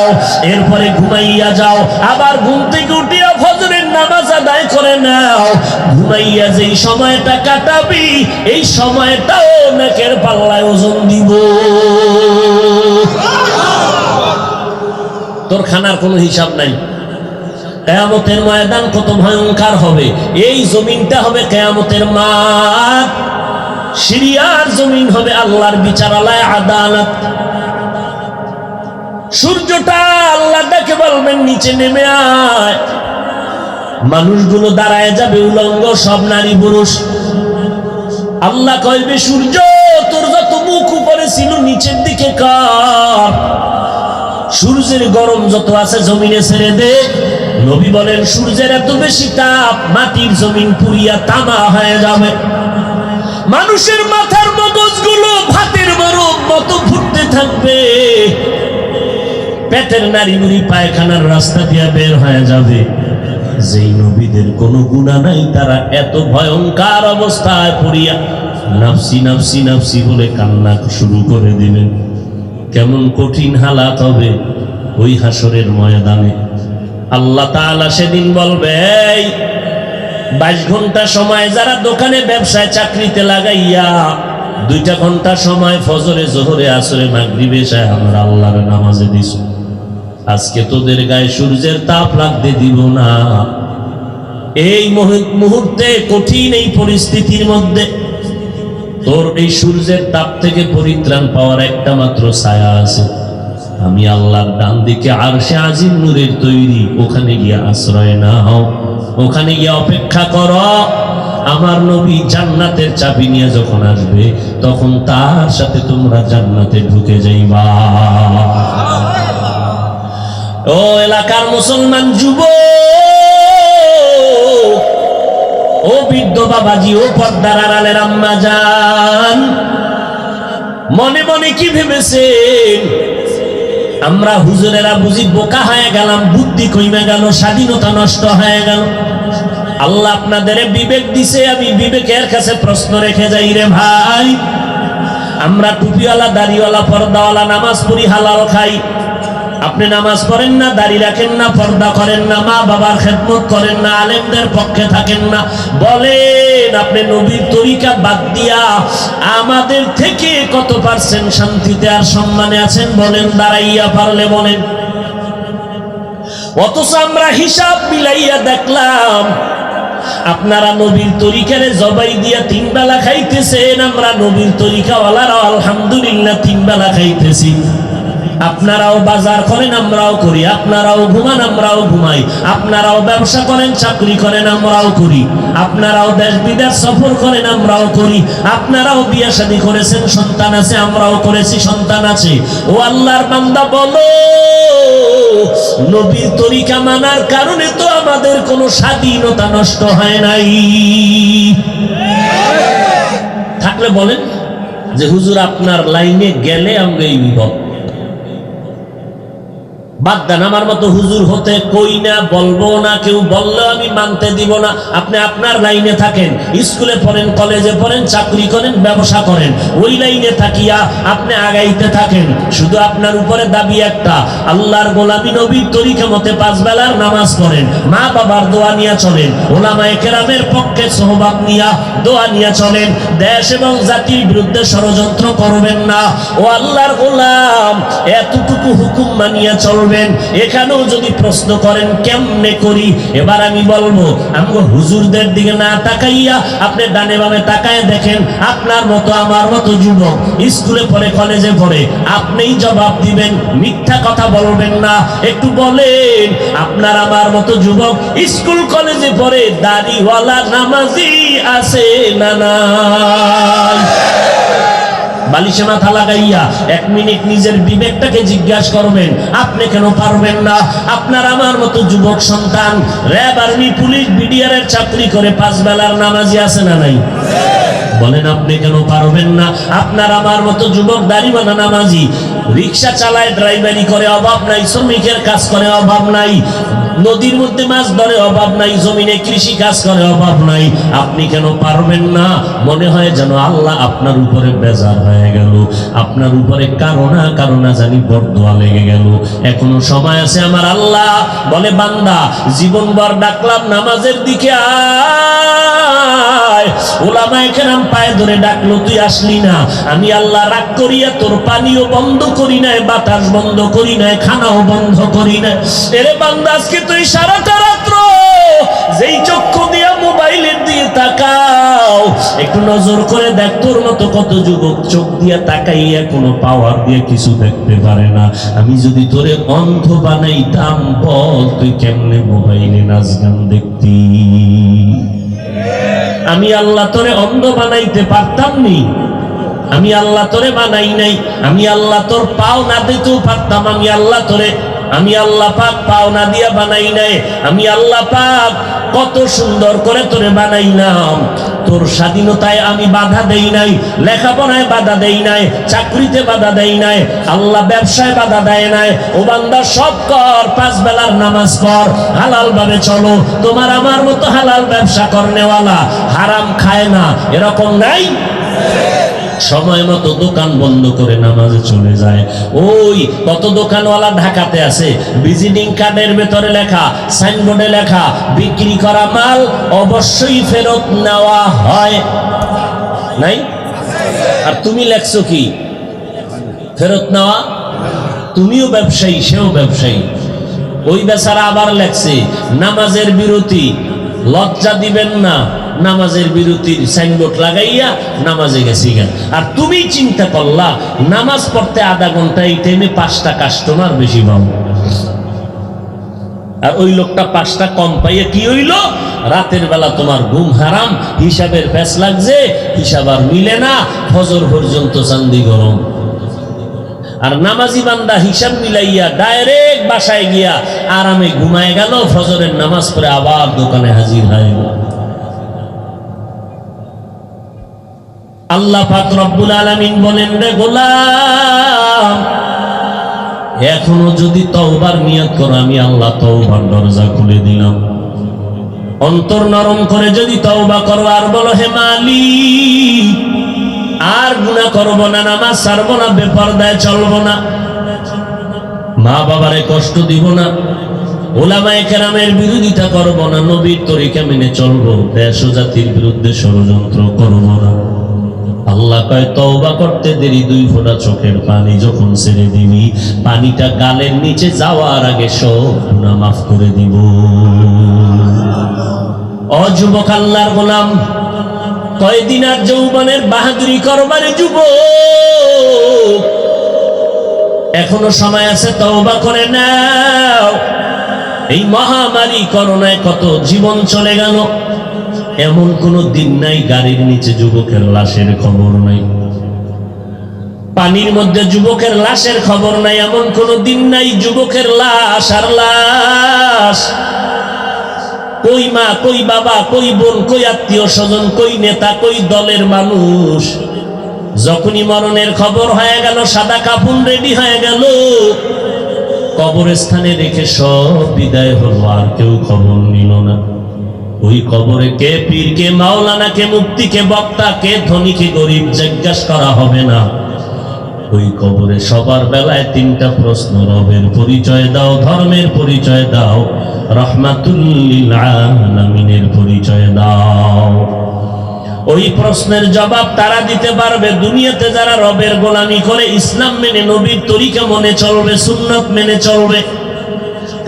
এরপরে ঘুমাইয়া যাও, আবার ঘুম থেকে উঠিয়া ফজরের নামাজ আদায় করে নাও। ঘুমাইয়া যেই সময়টা কাটাবি, এই সময়টাও নেকের পাল্লায় ওজন দিব। তোর খানার কোনো হিসাব নাই। কিয়ামতের ময়দান কত ভয়ঙ্কর হবে। এই জমিনটা হবে কিয়ামতের মাঠ, সিরিয়ার জমিন হবে আল্লাহর বিচারালয়, আদালত। সূর্যটা আল্লাহ ডাকে বলবেন নিচে নেমে আয়, মানুষগুলো দাঁড়ায় যাবে উলঙ্গ, সব নারী পুরুষ। আল্লাহ কইবে সূর্য তোর যত মুখ উপরে ছিল নিচের দিকে কর, সূর্যের গরম যত আছে জমিনে ছেড়ে দে। নবী বলেন সূর্যের এত বেশি তাপ মাটির জমিন পুড়িয়া তামা হয়ে যাবে। মানুষের মাথার মগজগুলো ভাতের বরফ মতো ফুটতে থাকবে, পেটের নারী বুড়ি পায়খানার রাস্তা দিয়ে বের হয়ে যাবে। যেই নবীদের কোনো গুনাহ নাই তারা এত ভয়ঙ্কর অবস্থায় পড়িয়া নাফসি নাফসি নাফসি বলে কান্না শুরু করে দিবেন। কেমন কঠিন হালাত হবে ওই হাসরের ময়দানে। আল্লাহ তাআলা সেদিন বলবে, এই 22 ঘন্টা সময় যারা দোকানে ব্যবসায় চাকরিতে লাগাইয়া 2টা ঘন্টা সময় ফজরে জোহরে আসরে মাগরিবে এশায় আমরা আল্লাহর নামাজে দিস, আজকে তোদের গায়ে সূর্যের তাপ লাগতে দিব না। এই মুহূর্তে কঠিন এই পরিস্থিতির মধ্যে তোর এই সূর্যের তাপ থেকে পরিত্রাণ পাওয়ার একটা মাত্র ছায়া আছে, আমি আল্লাহর ডান দিকে আরশে আজিম নূরের তৈরি, ওখানে গিয়ে আশ্রয় নাও, ওখানে গিয়ে অপেক্ষা করো। আমার নবী জান্নাতের চাবি নিয়ে যখন আসবে তখন তার সাথে তোমরা জান্নাতে ঢুকে যাইবা। ও এলাকার মুসলমান যুবক, ও বৃদ্ধ বাবাজি, ও পর্দার আড়ালের আম্মা জান, মনে মনে কি ভেবেছেন আমরা হুজুরেরা বুঝি বোকা হয়ে গেলাম, বুদ্ধি কমে গেল, স্বাধীনতা নষ্ট হয়ে গেল? আল্লাহ আপনাদের বিবেক দিছে, আমি বিবেকের কাছে প্রশ্ন রেখে যাই রে ভাই। আমরা টুপিওয়ালা, দাড়িওয়ালা, পর্দাওয়ালা, নামাজ পড়ি, হালাল খাই। আপনি নামাজ পড়েন না, দাড়ি রাখেন না, পর্দা করেন না, মা বাবার খেদমত করেন না, আলেমদের পক্ষে থাকেন না। বলেন আপনি নবীর তরিকা বাদ দিয়া আমাদের থেকে কত পার্সেন্ট শান্তিতে আর সম্মানে আছেন? বলেন, দাঁড়াইয়া পারলে বলেন। অথচ আমরা হিসাব মিলাইয়া দেখলাম আপনারা নবীর তরিকারে জবাই দিয়া 3 বেলা খাইতেছেন, আমরা নবীর তরিকাওয়ালারাও আলহামদুলিল্লাহ 3 বেলা খাইতেছি। আপনারাও বাজার করেন, আমরাও করি। আপনারাও ঘুমান, আমরাও ঘুমাই। আপনারাও ব্যবসা করেন, চাকরি করেন, আমরাও করি। আপনারাও দেশ বিদেশ সফর করেন, আমরাও করি। আপনারাও বিয়ে শাদী করেছেন, সন্তান আছে, আমরাও করেছি, সন্তান আছে। ও আল্লাহর বান্দা, বলো নবীর তরিকা মানার কারণে তো আমাদের কোনো স্বাধীনতা নষ্ট হয় নাই। থাকলে বলেন যে হুজুর আপনার লাইনে গেলে আমরা এই বিপদ। বাদ দেন, আমার মতো হুজুর হতে কই না, বলবো না, কেউ বললেও আমি মানতে দিব না। আপনি আপনার লাইনে থাকেন, স্কুলে পড়েন, কলেজে পড়েন, চাকরি করেন, ব্যবসা করেন, ওই লাইনে থাকিয়া আপনি আগাইতে থাকেন। শুধু আপনার উপরে দাবি একটা, আল্লাহর গোলামি নবীর তরিকা মতে 5 বেলার নামাজ পড়েন, মা বাবার দোয়া নিয়ে চলেন, ওলামায়ে কেরামের পক্ষে সোহবাত নিয়া দোয়া নিয়ে চলেন, দেশ এবং জাতির বিরুদ্ধে ষড়যন্ত্র করবেন না। ও আল্লাহর গোলাম, এতটুকু হুকুম মানিয়া চলবেন। এখানেও যদি প্রশ্ন করেন কেমনে করি, এবার আমি বলবো, আমগো হুজুরদের দিকে না তাকাইয়া আপনি ডানে বামে তাকায় দেখেন। আপনার মতো আমার মতো যুবক স্কুলে পড়ে, কলেজে পড়ে, আপনিই জবাব দিবেন, মিথ্যা কথা বলবেন না। একটু বলেন, আপনার আমার মতো যুবক স্কুল কলেজে পড়ে, দাড়িওয়ালা নামাজি আছে না নাই? বালিশে মাথা লাগাইয়া 1 মিনিট নিজের বিবেকটাকে জিজ্ঞাসা করবেন, আপনি কেন পারবেন না? আপনার আমার মতো যুবক সন্তান র্যাব, আর্মি, পুলিশ, বিডিআর এর চাকরি করে 5 বেলার নামাজি আছে না নাই? বলেন আপনি কেন পারবেন না? আপনার আমার মতো যুবক দাড়িওয়ালা নামাজি রিক্সা চালায়, ড্রাইভারি করে, অভাব নাই। শ্রমিকের কাজ করে, অভাব নাই। নদীর মধ্যে মাছ ধরে, অভাব নাই। জমিনে কৃষি কাজ করে, অভাব নাই। আপনি কেন পারবেন না? মনে হয় যেন আল্লাহ আপনার উপরে বেজার হয়ে গেল, আপনার উপরে কারো না জানি বরদোয়া লেগে গেল। এখনো সময় আছে। আমার আল্লাহ বলে, বান্দা জীবনভর ডাকলাম নামাজের দিকে আয়, ওলামায়ে কেরাম পায়ে ধরে ডাকলো, তুই আসলি না। আমি আল্লাহ রাগ করিয়া তোর পানিও বন্ধ করি নাই, বাতাস বন্ধ করি নাই, খানাও বন্ধ করি নাই। এরে বান্দা, আজকে তুই সারাটা রাত্র যেই চক্ষু দিয়া মোবাইলের দিয়ে তাকাও, একটু নজর করে দেখ, তোর মতো কত যুবক চোখ দিয়া তাকাইয়া কোনো পাওয়ার দিয়ে কিছু দেখতে পারে না। আমি যদি তোরে অন্ধ বানাইতাম, বল তুই কেমনে মোবাইলে নাচ গান দেখতি? আমি আল্লাহ তোরে অন্ধ বানাইতে পারতাম নি? আমি আল্লাহ তোরে বানাই নাই। আমি আল্লাহ তোর পাও না দিতেও পারতাম। আমি আল্লাহ পাক পাও না দিয়া বানাই নাই। আমি আল্লাহ পাক কত সুন্দর করে তোরে বানাইলাম। তোর স্বাধীনতায় আমি বাধা দেই নাই, লেখাপড়ায় বাধা দেই নাই, চাকরিতে বাধা দেই নাই, আল্লাহ ব্যবসায় বাধা দেয় নাই। ও বান্দা, সব কর, 5 বেলার নামাজ পড়, হালাল ভাবে চলো। তোমার আমার মতো হালাল ব্যবসা করনেওয়ালা হারাম খায় না, এরকম নাই? সময় মতো দোকান বন্ধ করে নামাজে চলে যায়। ওই কত দোকানওয়ালা ঢাকাতে আছে, ভিজিটিং কার্ডের ভেতরে লেখা, সাইনবোর্ডে লেখা, বিক্রি করা মাল অবশ্যই ফেরত নেওয়া হয়, নাই? আর তুমি লেখছো কি? ফেরত নেওয়া। তুমিও ব্যবসায়ী, সেও ব্যবসায়ী। ওই বেচারা আবার লেখছে নামাজের বিরতি, লজ্জা দিবেন না, নামাজের বিরতির সাইনবোর্ড লাগাইয়া নামাজে গেছি গা। আর তুমি চিন্তা করলা নামাজ পড়তে আধা ঘন্টা এই টাইমে 5টা কাস্টমার বেশি পাবো, আর ওই লোকটা 5টা কম পাইয়া কি হইল? রাতের বেলা তোমার ঘুম হারাম, হিসাবের প্যাচ লাগছে, হিসাব আর মিলে না, ফজর পর্যন্ত চান্দি গরম। আর নামাজি বান্দা হিসাব মিলাইয়া ডাইরেক্ট বাসায় গিয়া আরামে ঘুমায় গেল, ফজরের নামাজ পড়ে আবার দোকানে হাজির হয়ে গেল। আল্লাহ পাক রব্বুল আলামিন বলেন, রে গোলাম, এখনো যদি তওবার নিয়ত করো আমি আল্লাহ তওবার দরজা খুলে দিলাম। অন্তর নরম করে যদি তওবা করো আর বলো, হে মালিক আর গুনাহ করব না, নামাজ ছাড়বো না, বেপরদায় চলবো না, মা বাবারে কষ্ট দিব না, উলামায়ে কেরামের বিরোধিতা করব না, নবীর তরিকা মেনে চলবো, দেশ ও জাতির বিরুদ্ধে ষড়যন্ত্র করব না। আল্লাহ কয় তওবা করতে দেরি 2 ফোঁটা চোখের পানি যখন ছেড়ে দিবি, পানিটা গালের নিচে যাওয়ার আগে সব গুনাহ মাফ করে দিব। ও যুবক আল্লাহর গোলাম, কয়দিন আর যৌবনের বাহাদুরি করবারে যুবক, এখনো সময় আছে, তওবা করে নাও। এই মহামারী করোনায় কত জীবন চলে গেল, এমন কোন দিন নাই গাড়ির নিচে যুবকের লাশের খবর নাই, পানির মধ্যে যুবকের লাশের খবর নাই, এমন কোন দিন নাই যুবকের লাশ আর লাশ। কই মা, কই বাবা, কই বোন, কই আত্মীয় স্বজন, কই নেতা, কই দলের মানুষ, যখনই মরণের খবর হয়ে গেল, সাদা কাফন রেডি হয়ে গেল, কবরস্থানে রেখে সব বিদায় হলো, আর কেউ খবর নিল না। ওই কবরে কে পীর, কে মাওলানা, কে মুফতি, কে বক্তা, কে ধনী, কে গরিব জিজ্ঞাসা করা হবে না। ওই কবরে সবার বেলায় 3টা প্রশ্ন, রবের পরিচয় দাও, ধর্মের পরিচয় দাও, রাহমাতুল লিল আলামিনের পরিচয় দাও। ওই প্রশ্নের জবাব তারা দিতে পারবে দুনিয়াতে যারা রবের গোলামি করে, ইসলাম মেনে, নবীর তরিকা মনে চলবে, সুন্নাত মেনে চলবে।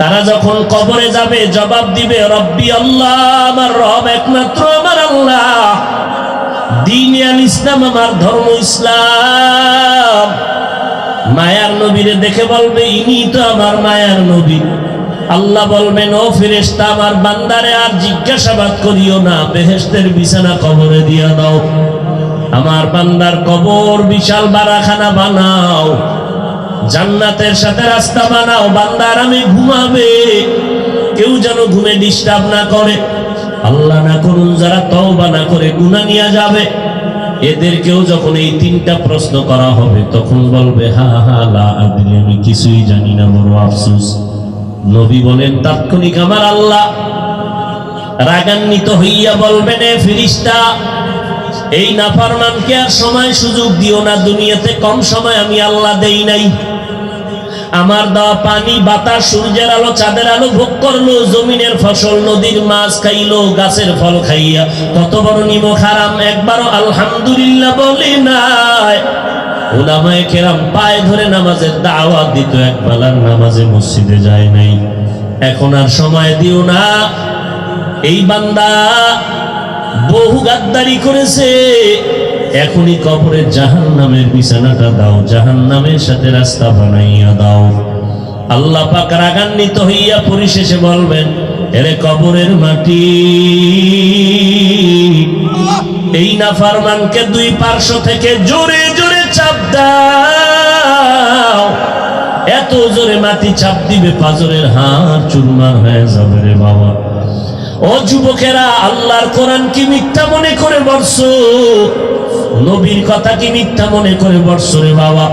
তারা যখন কবরে যাবে জবাব দিবে, রব্বি আল্লাহ, আমার রব একমাত্র আমার আল্লাহ, দ্বীন আল ইসলাম, আমার ধর্ম ইসলাম। মায়ার নবীরে দেখে বলবে, ইনি তো আমার মায়ার নবী। আল্লাহ বলবেন, ও ফেরেশতা, আমার বান্দারে আর জিজ্ঞাসাবাদ করিও না, বেহেশতের বিছানা কবরে দিয়া দাও। আমার বান্দার কবর বিশাল বারাখানা বানাও, জান্নাতের সাথে রাস্তা বানাও, বান্দার আমি ঘুমাবে, কেউ যেন ঘুমে ডিস্টার্ব না করে। আল্লাহ না করুন যারা তওবা না করে গুনাহ নিয়ে যাবে, এদেরকেও যখন এই 3টা প্রশ্ন করা হবে তখন বলবে, হা হা লা আদরি, আমি কিছুই জানি না, বড় আফসোস। নবী বলেন, তাৎক্ষণিক আমার আল্লাহ রাগান্বিত হইয়া বলবেন, এ ফেরেশতা, এই নাফরমানকে আর সময় সুযোগ দিও না, দুনিয়াতে কম সময় আমি আল্লাহ দেই নাই। আমার দেওয়া পানি, বাতাস, সূর্যের আলো, চাঁদের আলো ভোগ করলো, জমিনের ফসল, নদীর মাছ খাইলো, গাছের ফল খাইয়া কত বড় নিমক হারাম, একবারও আলহামদুলিল্লাহ বলে নাই। উলামায়ে কেরাম পায়ে ধরে নামাজের দাওয়াত দিত, একবেলার নামাজে মসজিদে যায় নাই। এখন আর সময় দিও না, এই বান্দা বহু গাদ্দারি করেছে, এখনই কবরে জাহান্নামের বিছানাটা দাও, জাহান্নামের সাথে রাস্তা বানাইয়া দাও। আল্লাহ পাক রাগান্বিত হইয়া পরিশেষে বলবেন, এরে কবরের মাটি, এই নাফরমানকে 2 পার্শ্ব থেকে জোরে জোরে চাপ দাও। এত জোরে মাটি চাপ দিবে, পাজরের হাড় চুরমার হয়ে যাবে রে বাবা। ও যুবকেরা, আল্লাহর কোরআন কি মিথ্যা মনে করে বর্ষো? নবীর কথা কি মিথ্যা মনে করে বর্ষো রে বাবা?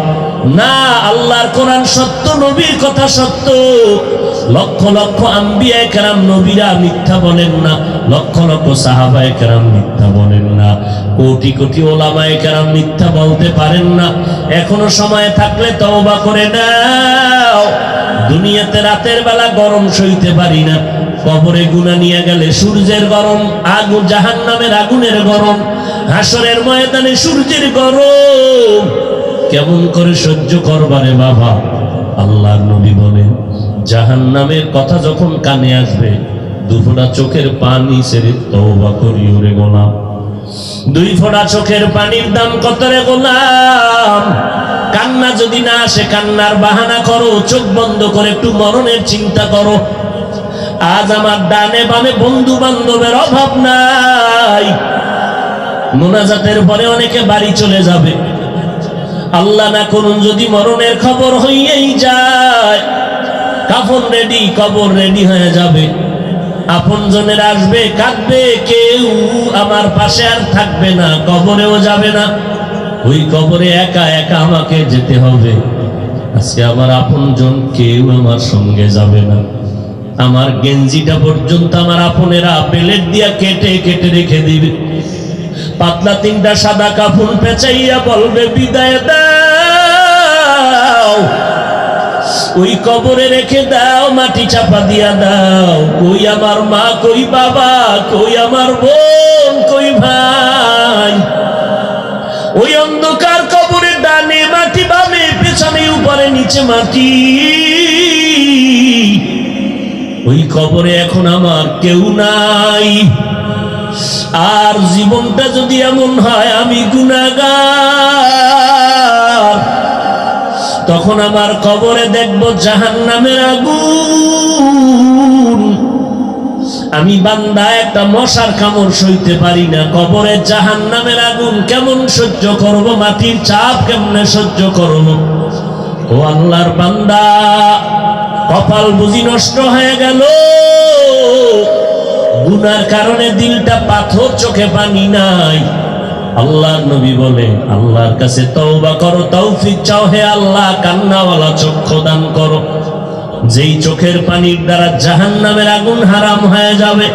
না, আল্লাহর কোরআন সত্য, নবীর কথা সত্য। লক্ষ লক্ষ আম্বিয়ায়ে কেরাম নবীরা মিথ্যা বলেন না, লক্ষ লক্ষ সাহাবায়ে কেরাম মিথ্যা বলেন না, কোটি কোটি ওলামায়ে কেরাম মিথ্যা বলতে পারেন না। এখনো সময় থাকলে তওবা করে নাও। দুনিয়াতে রাতের বেলা গরম সইতে পারি না, কবরে গুনাহ নিয়ে গেলে সূর্যের গরম, আগুন, জাহান্নামের আগুনের গরম, হাসরের ময়দানে সূর্যের গরম, কেমন করে সহ্য করবারে বাবা? আল্লাহর নবী বলেন, জাহান্নামের কথা যখন কানে আসবে দুফোঁটা চোখের পানি ছেড়ে তওবা করি ওরে গোলাম। 2 ফোঁটা চোখের পানির দাম কত রে গোলাম? কান্না যদি না আসে কান্নার বাহানা করো, চোখ বন্ধ করে একটু মরণের চিন্তা করো। আজ আমার ডানে বামে বন্ধু বান্ধবের অভাব নাই। মোনাজাতের পরে অনেকে বাড়ি চলে যাবে, আল্লাহ না করুন যদি মরণের খবর হইয়াই যায়, কাফন রেডি, কবর রেডি হয়ে যাবে, আপনজনের আসবে, কাঁদবে, কেউ আমার পাশে আর থাকবে না, কবরেও যাবে না, ওই কবরে একা একা আমাকে যেতে হবে। আজকে আমার আপনজন কেউ আমার সঙ্গে যাবে না। আমার গেঞ্জিটা পর্যন্ত আমার আপনেরা প্লেট দিয়া কেটে কেটে রেখে দিবে। পাতলা 3টা সাদা কাফন পেঁচাইয়া বলবে বিদায় দাও, ওই কবরে রেখে দাও, মাটি চাপা দিয়া দাও। কই আমার মা, কই বাবা, কই আমার বোন, কই ভাই? ওই অন্ধকার কবরে ডানে মাটি, বামে পেছনে উপরে নিচে মাটি। ওই কবরে এখন আমার কেউ নাই। আর জীবনটা যদি এমন হয় আমি গুনাহগার, তখন আমার কবরে দেখবো জাহান্নামের আগুন। আমি বান্দা একটা মশার কামড় সইতে পারি না, কবরে জাহান্নামের আগুন কেমন সহ্য করব? মাটির চাপ কেমনে সহ্য করব? ও আল্লাহর বান্দা, কপাল বুঝি নষ্ট হয়ে গেল, গুনার কারণে দিলটা পাথর, চোখে পানি নাই। আল্লাহর নবী বলে আল্লাহর কাছে তওবা করো, তৌফিক চাও, হে আল্লাহ কান্নাওয়ালা চক্ষু দান করো, যেই চোখের পানির দ্বারা জাহান্নামের আগুন হারাম হয়ে যাবে।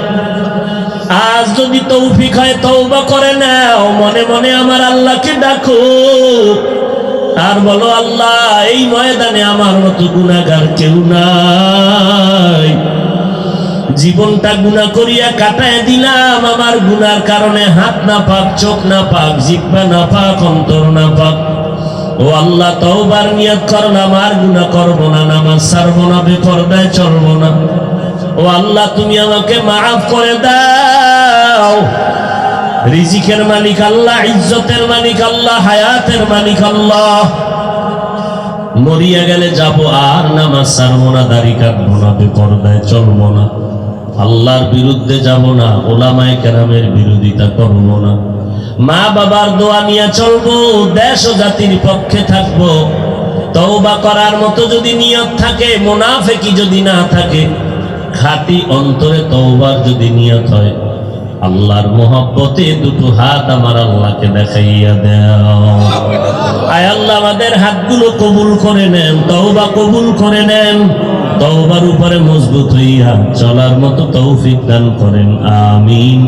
আজ যদি তৌফিক হয় তওবা করে নাও, মনে মনে আমার আল্লাহকে ডাকো আর বলো আল্লাহ এই ময়দানে আমার মতো গুনাহগার কেউ নাই। জীবনটা গুনাহ করিয়া কাটায় দিলাম, আমার গুনার কারণে হাত না পাক, চোখ না পাক, জিহ্বা না পাক, অন্তর না পাক। ও আল্লাহ তওবার নিয়ত করলাম, আর গুনাহ করব না, নামাজ ছাড়বো না, বেপরদায় চলবো না। ও আল্লাহ তুমি আমাকে মাফ করে দাও। রিজিকের মালিক আল্লাহ, ইজ্জতের মালিক আল্লাহ, হায়াতের মালিক আল্লাহ। মরিয়া গেলে যাব, আর নামাজ ছাড়বো না, দাড়ি কাটবো না, বেপরদায় চলবো না, আল্লাহর বিরুদ্ধে যাব না, ওলামায়ে কেরামের বিরোধিতা করবো না, মা বাবার দোয়া নিয়ে চলবো, দেশ ও জাতির পক্ষে থাকবো। তওবা করার মতো যদি নিয়ত থাকে, মুনাফিকি যদি না থাকে, খাঁটি অন্তরে তওবার যদি নিয়ত হয়, আল্লাহর মহব্বতে 2টো হাত আমার আল্লাহকে দেখাইয়া দাও। আয় আল্লাহ আমাদের হাতগুলো কবুল করে নেন, তওবা কবুল করে নেন, তওবার উপরে মজবুত হইয়া চলার মতো তৌফিক দান করেন, আমিন।